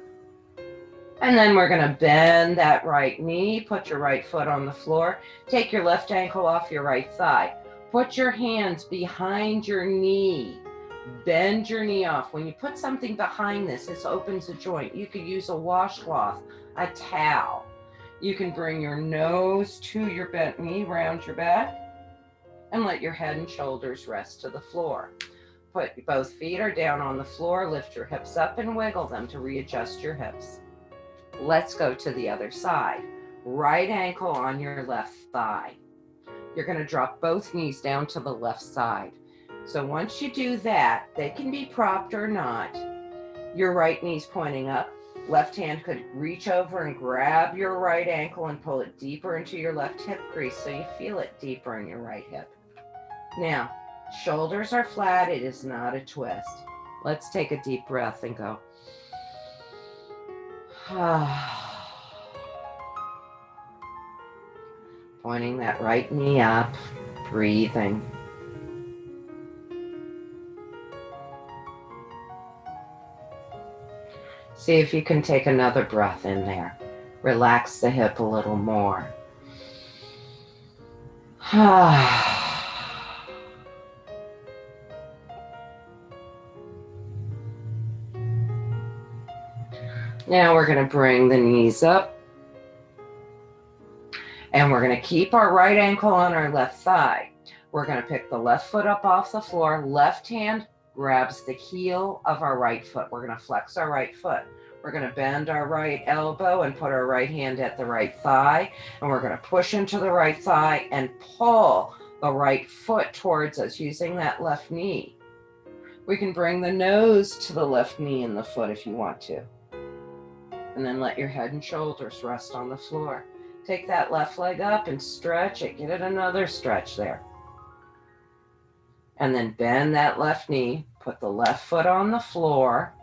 And then we're going to bend that right knee, put your right foot on the floor, take your left ankle off your right thigh. Put your hands behind your knee. Bend your knee off. When you put something behind this opens a joint. You could use a washcloth, a towel. You can bring your nose to your bent knee, round your back, and let your head and shoulders rest to the floor. Put both feet are down on the floor. Lift your hips up and wiggle them to readjust your hips. Let's go to the other side. right ankle on your left thigh. You're going to drop both knees down to the left side. So once you do that, they can be propped or not. Your right knee's pointing up. Left hand could reach over and grab your right ankle and pull it deeper into your left hip crease so you feel it deeper in your right hip. Now, shoulders are flat. It is not a twist. Let's take a deep breath and go. Pointing that right knee up, breathing. See if you can take another breath in there. Relax the hip a little more. Now we're going to bring the knees up. And we're going to keep our right ankle on our left thigh. We're going to pick the left foot up off the floor. Left hand grabs the heel of our right foot. We're going to flex our right foot. We're going to bend our right elbow and put our right hand at the right thigh. And we're going to push into the right thigh and pull the right foot towards us using that left knee. We can bring the nose to the left knee and the foot if you want to. And then let your head and shoulders rest on the floor. Take that left leg up and stretch it. Get it another stretch there. And then bend that left knee. Put the left foot on the floor.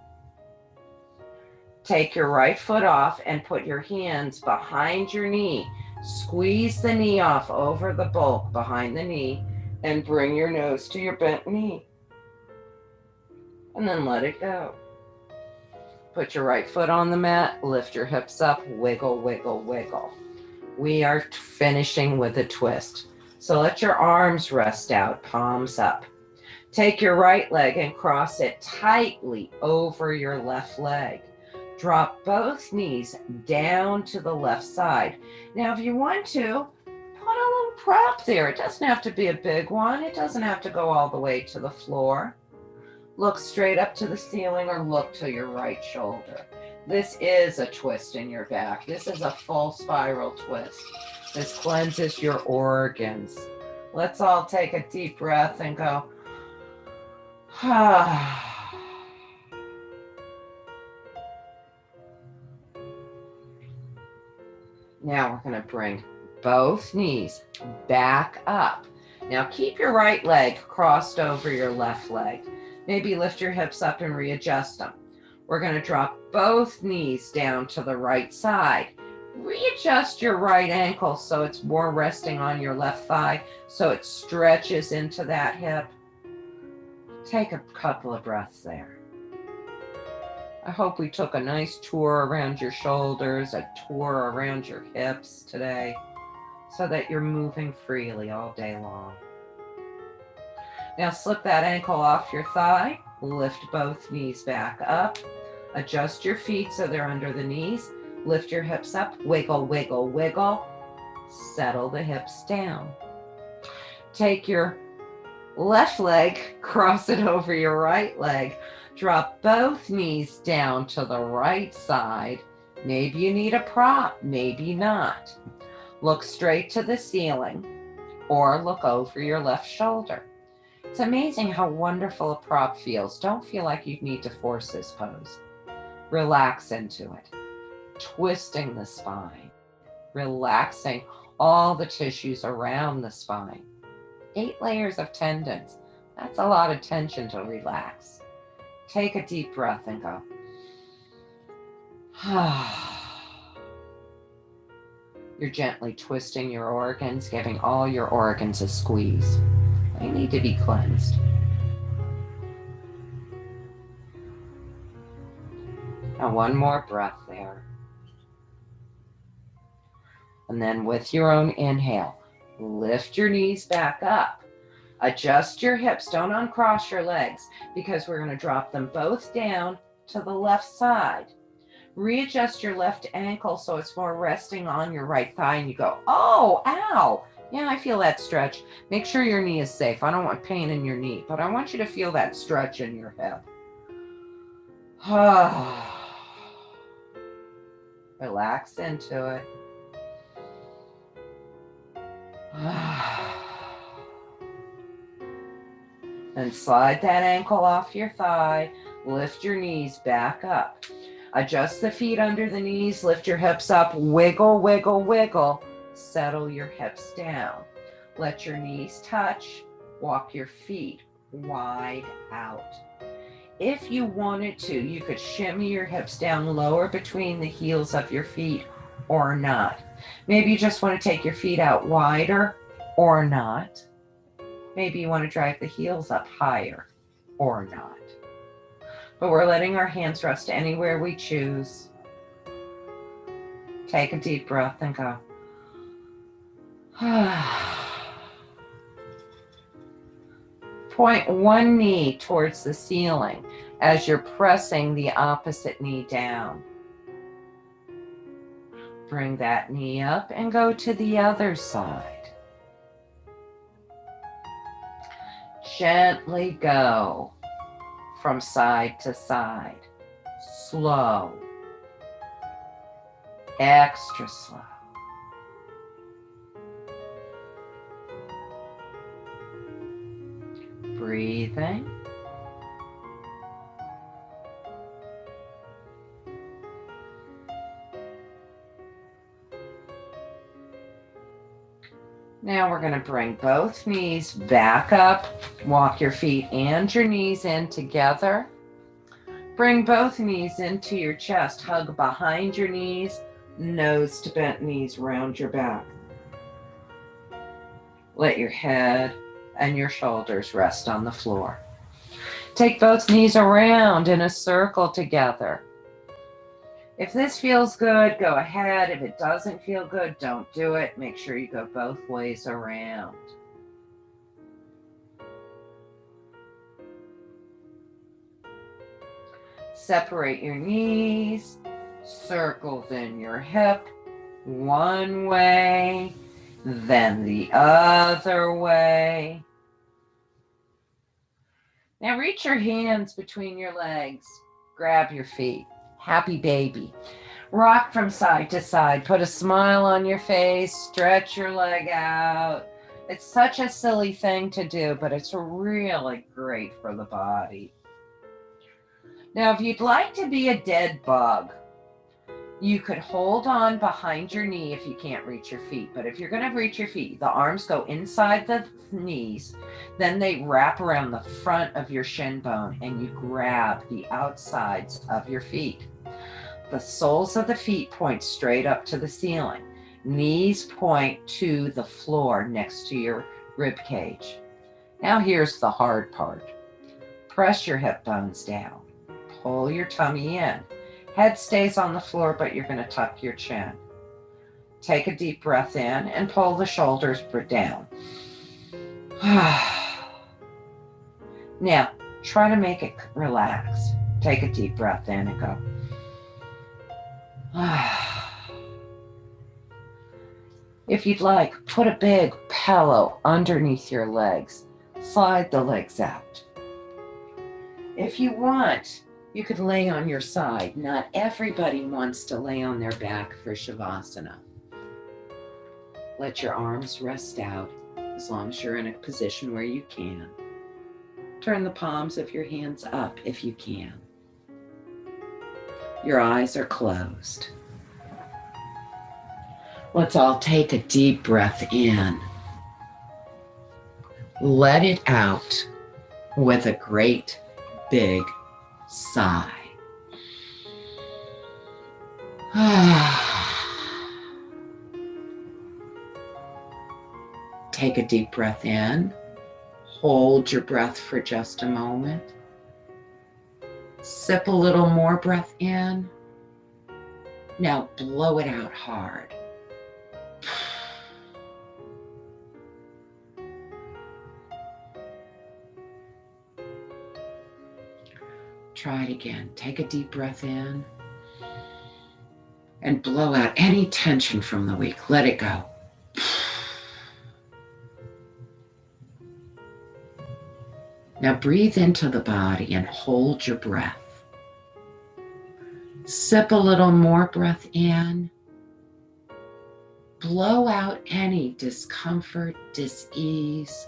Take your right foot off and put your hands behind your knee. Squeeze the knee off over the bulk behind the knee and bring your nose to your bent knee. And then let it go. Put your right foot on the mat. Lift your hips up. Wiggle, wiggle, wiggle. We are finishing with a twist. So let your arms rest out, palms up. Take your right leg and cross it tightly over your left leg. Drop both knees down to the left side. Now, if you want to, put a little prop there. It doesn't have to be a big one. It doesn't have to go all the way to the floor. Look straight up to the ceiling or look to your right shoulder. This is a twist in your back. This is a full spiral twist. This cleanses your organs. Let's all take a deep breath and go. Now we're going to bring both knees back up. Now keep your right leg crossed over your left leg. Maybe lift your hips up and readjust them. We're going to drop both knees down to the right side. Readjust your right ankle so it's more resting on your left thigh, so it stretches into that hip. Take a couple of breaths there. I hope we took a nice tour around your shoulders, a tour around your hips today, so that you're moving freely all day long. Now slip that ankle off your thigh, lift both knees back up, adjust your feet so they're under the knees, lift your hips up, wiggle, wiggle, wiggle, settle the hips down. Take your left leg, cross it over your right leg, drop both knees down to the right side. Maybe you need a prop, maybe not. Look straight to the ceiling or look over your left shoulder. It's amazing how wonderful a prop feels. Don't feel like you need to force this pose. Relax into it. Twisting the spine. Relaxing all the tissues around the spine. 8 layers of tendons. That's a lot of tension to relax. Take a deep breath and go. You're gently twisting your organs, giving all your organs a squeeze. They need to be cleansed. Now one more breath there. And then with your own inhale, lift your knees back up. Adjust your hips. Don't uncross your legs because we're going to drop them both down to the left side. Readjust your left ankle so it's more resting on your right thigh and you go, oh, ow. Yeah, I feel that stretch. Make sure your knee is safe. I don't want pain in your knee, but I want you to feel that stretch in your hip. Relax into it. Then slide that ankle off your thigh. Lift your knees back up. Adjust the feet under the knees. Lift your hips up. Wiggle, wiggle, wiggle. Settle your hips down. Let your knees touch. Walk your feet wide out. If you wanted to, you could shimmy your hips down lower between the heels of your feet or not. Maybe you just want to take your feet out wider or not. Maybe you want to drive the heels up higher or not. But we're letting our hands rest anywhere we choose. Take a deep breath and go. Point one knee towards the ceiling as you're pressing the opposite knee down. Bring that knee up and go to the other side. Gently go from side to side. Slow. Extra slow. Breathing. Now we're going to bring both knees back up. Walk your feet and your knees in together. Bring both knees into your chest. Hug behind your knees. Nose to bent knees round your back. Let your head and your shoulders rest on the floor. Take both knees around in a circle together. If this feels good, go ahead. If it doesn't feel good, don't do it. Make sure you go both ways around. Separate your knees, circles in your hip, one way, then the other way. Now reach your hands between your legs, grab your feet. Happy baby. Rock from side to side. Put a smile on your face. Stretch your leg out. It's such a silly thing to do, but it's really great for the body. Now, if you'd like to be a dead bug, you could hold on behind your knee if you can't reach your feet. But if you're going to reach your feet, the arms go inside the knees, then they wrap around the front of your shin bone and you grab the outsides of your feet. The soles of the feet point straight up to the ceiling. Knees point to the floor next to your rib cage. Now here's the hard part. Press your hip bones down. Pull your tummy in. Head stays on the floor, but you're going to tuck your chin. Take a deep breath in and pull the shoulders down. Now, try to make it relax. Take a deep breath in and go. If you'd like, put a big pillow underneath your legs. Slide the legs out. If you want, you could lay on your side. Not everybody wants to lay on their back for Shavasana. Let your arms rest out as long as you're in a position where you can. Turn the palms of your hands up if you can. Your eyes are closed. Let's all take a deep breath in. Let it out with a great big sigh. Take a deep breath in. Hold your breath for just a moment. Sip a little more breath in. Now blow it out hard. Try it again. Take a deep breath in and blow out any tension from the week. Let it go. Now breathe into the body and hold your breath. Sip a little more breath in Blow out any discomfort, dis-ease,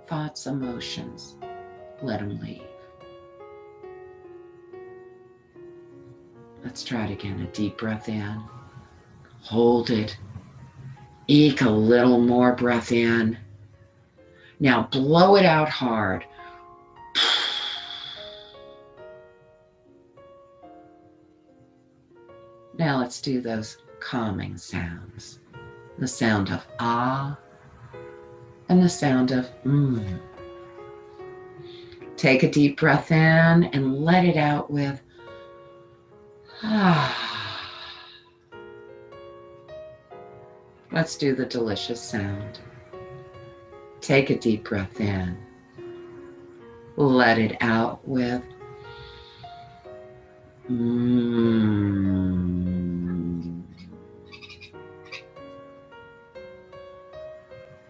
thoughts, emotions. Let them leave. Let's try it again. A deep breath in. Hold it. Eke a little more breath in. Now blow it out hard. Now let's do those calming sounds. The sound of ah and the sound of Take a deep breath in and let it out with ah. Let's do the delicious sound. Take a deep breath in. Let it out with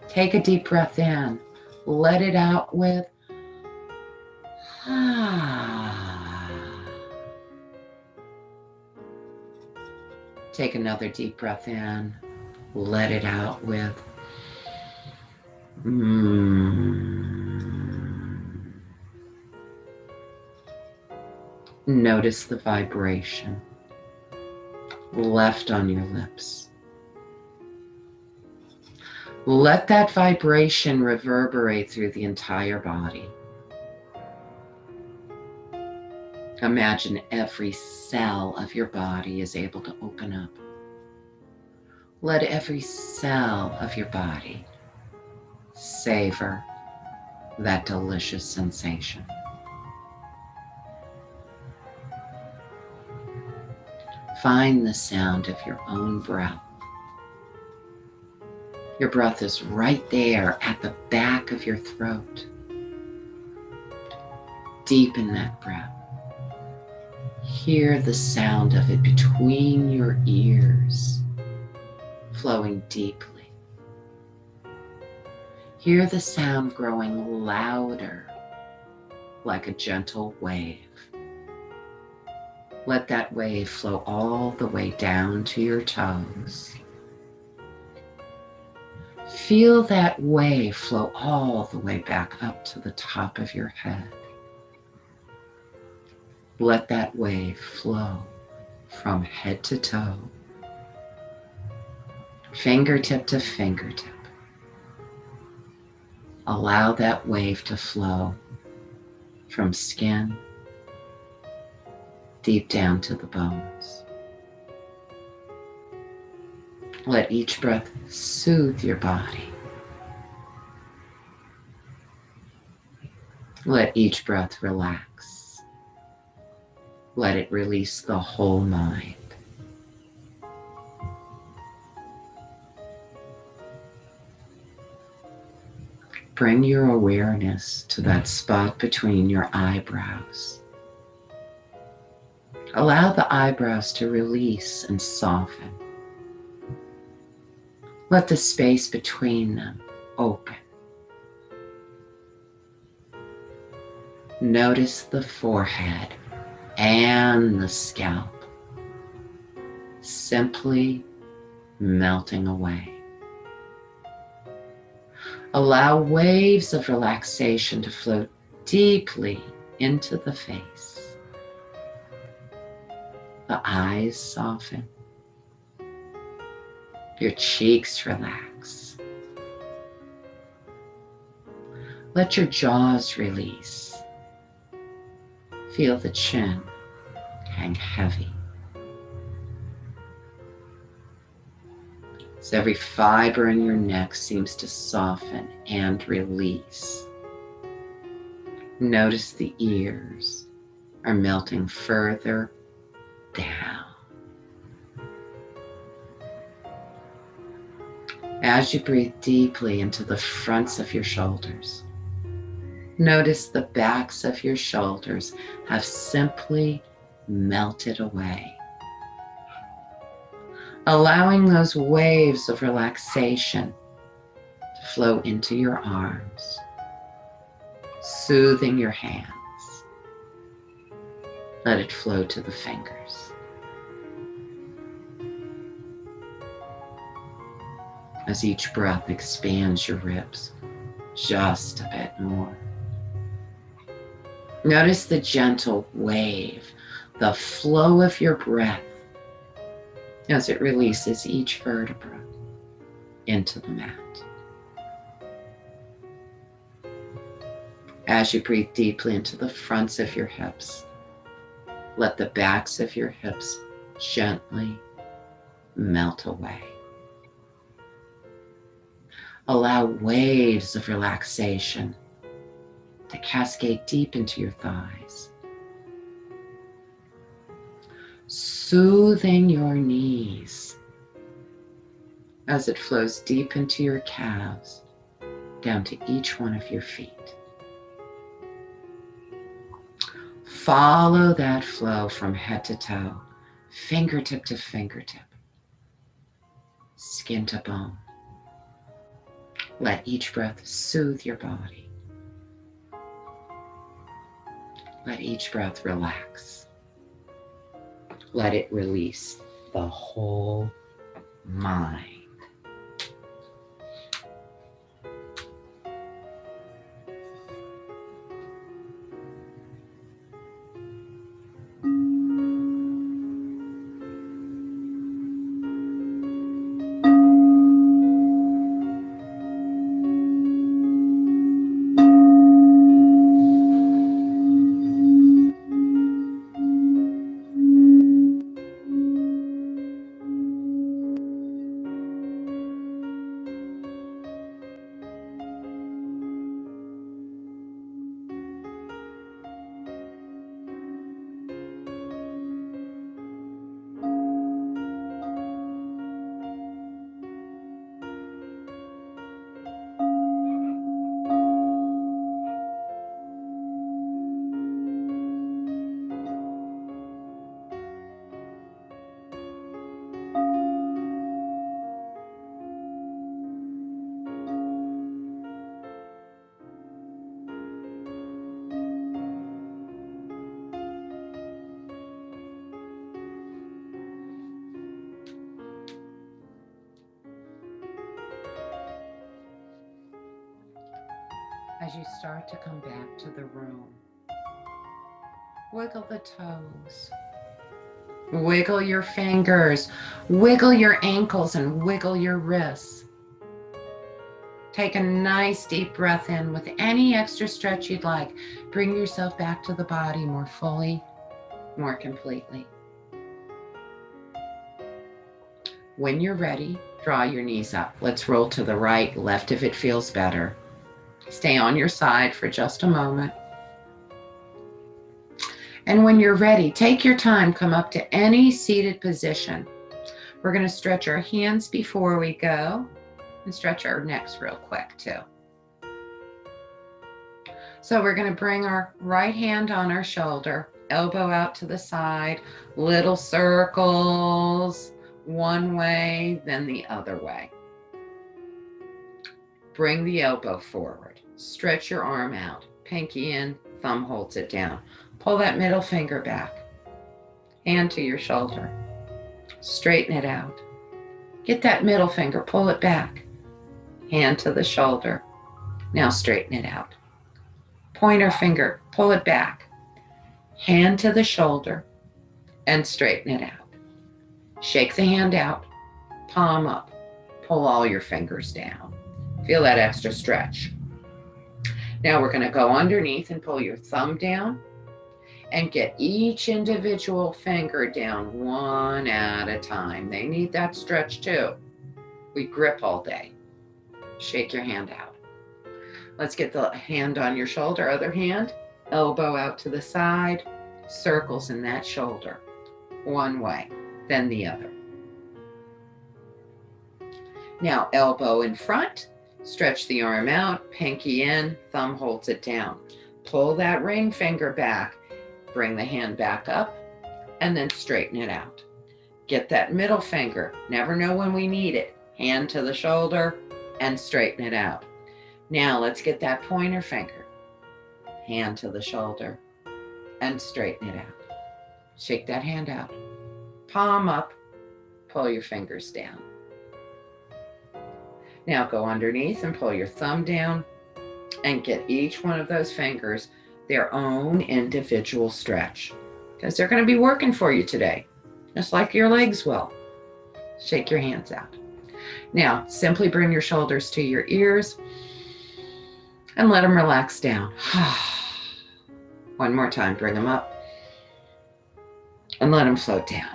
Take a deep breath in. Let it out with Take another deep breath in. Let it out with Notice the vibration left on your lips. Let that vibration reverberate through the entire body. Imagine every cell of your body is able to open up. Let every cell of your body savor that delicious sensation. Find the sound of your own breath. Your breath is right there at the back of your throat. Deepen that breath. Hear the sound of it between your ears, flowing deeply. Hear the sound growing louder, like a gentle wave. Let that wave flow all the way down to your toes. Feel that wave flow all the way back up to the top of your head. Let that wave flow from head to toe, fingertip to fingertip. Allow that wave to flow from skin deep down to the bones. Let each breath soothe your body. Let each breath relax. Let it release the whole mind. Bring your awareness to that spot between your eyebrows. Allow the eyebrows to release and soften. Let the space between them open. Notice the forehead and the scalp simply melting away. Allow waves of relaxation to flow deeply into the face. The eyes soften. Your cheeks relax. Let your jaws release. Feel the chin hang heavy. As every fiber in your neck seems to soften and release. Notice the ears are melting further down. As you breathe deeply into the fronts of your shoulders, notice the backs of your shoulders have simply melted away. Allowing those waves of relaxation to flow into your arms, soothing your hands. Let it flow to the fingers. as each breath expands your ribs just a bit more. Notice the gentle wave, the flow of your breath as it releases each vertebra into the mat. As you breathe deeply into the fronts of your hips, let the backs of your hips gently melt away. Allow waves of relaxation to cascade deep into your thighs, soothing your knees as it flows deep into your calves, down to each one of your feet. Follow that flow from head to toe, fingertip to fingertip, skin to bone. Let each breath soothe your body. Let each breath relax. Let it release the whole mind. As you start to come back to the room, wiggle the toes, wiggle your fingers, wiggle your ankles, and wiggle your wrists. Take a nice deep breath in with any extra stretch you'd like. Bring yourself back to the body more fully, more completely. When you're ready, draw your knees up. Let's roll to the right, left if it feels better. Stay on your side for just a moment. And when you're ready, take your time, come up to any seated position. We're going to stretch our hands before we go and stretch our necks real quick too. So we're going to bring our right hand on our shoulder, elbow out to the side, little circles, one way, then the other way. Bring the elbow forward. Stretch your arm out. Pinky in, thumb holds it down. Pull that middle finger back. Hand to your shoulder. Straighten it out. Get that middle finger, pull it back. Hand to the shoulder. Now straighten it out. Pointer finger, pull it back. Hand to the shoulder and straighten it out. Shake the hand out, palm up. Pull all your fingers down. Feel that extra stretch. Now we're going to go underneath and pull your thumb down and get each individual finger down one at a time. They need that stretch too. We grip all day. Shake your hand out. Let's get the hand on your shoulder, other hand, elbow out to the side, circles in that shoulder. One way, then the other. Now elbow in front. Stretch the arm out, pinky in, thumb holds it down. Pull that ring finger back, bring the hand back up, and then straighten it out. Get that middle finger, never know when we need it. Hand to the shoulder and straighten it out. Now let's get that pointer finger, hand to the shoulder and straighten it out. Shake that hand out, palm up, pull your fingers down. Now go underneath and pull your thumb down and get each one of those fingers their own individual stretch, because they're going to be working for you today, just like your legs will. Shake your hands out. Now, simply bring your shoulders to your ears and let them relax down. One more time, bring them up and let them float down.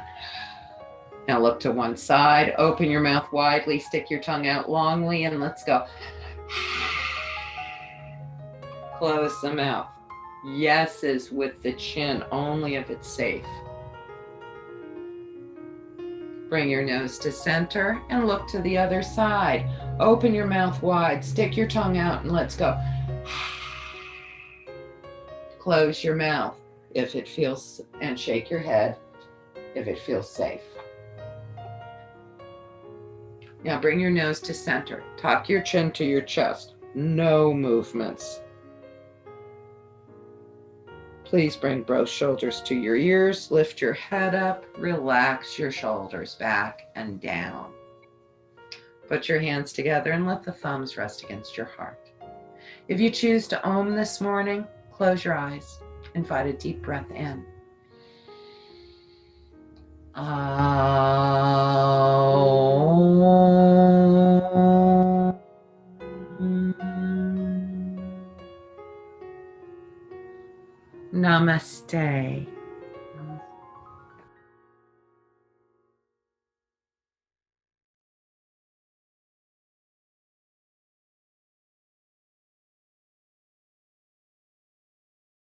Now look to one side, open your mouth widely, stick your tongue out longly, and let's go. Close the mouth. Yeses with the chin only if it's safe. Bring your nose to center and look to the other side. Open your mouth wide, stick your tongue out, and let's go. Close your mouth if it feels, and shake your head if it feels safe. Now bring your nose to center. Tuck your chin to your chest. No movements. Please bring both shoulders to your ears. Lift your head up. Relax your shoulders back and down. Put your hands together and let the thumbs rest against your heart. If you choose to Om this morning, close your eyes. Invite a deep breath in. Namaste.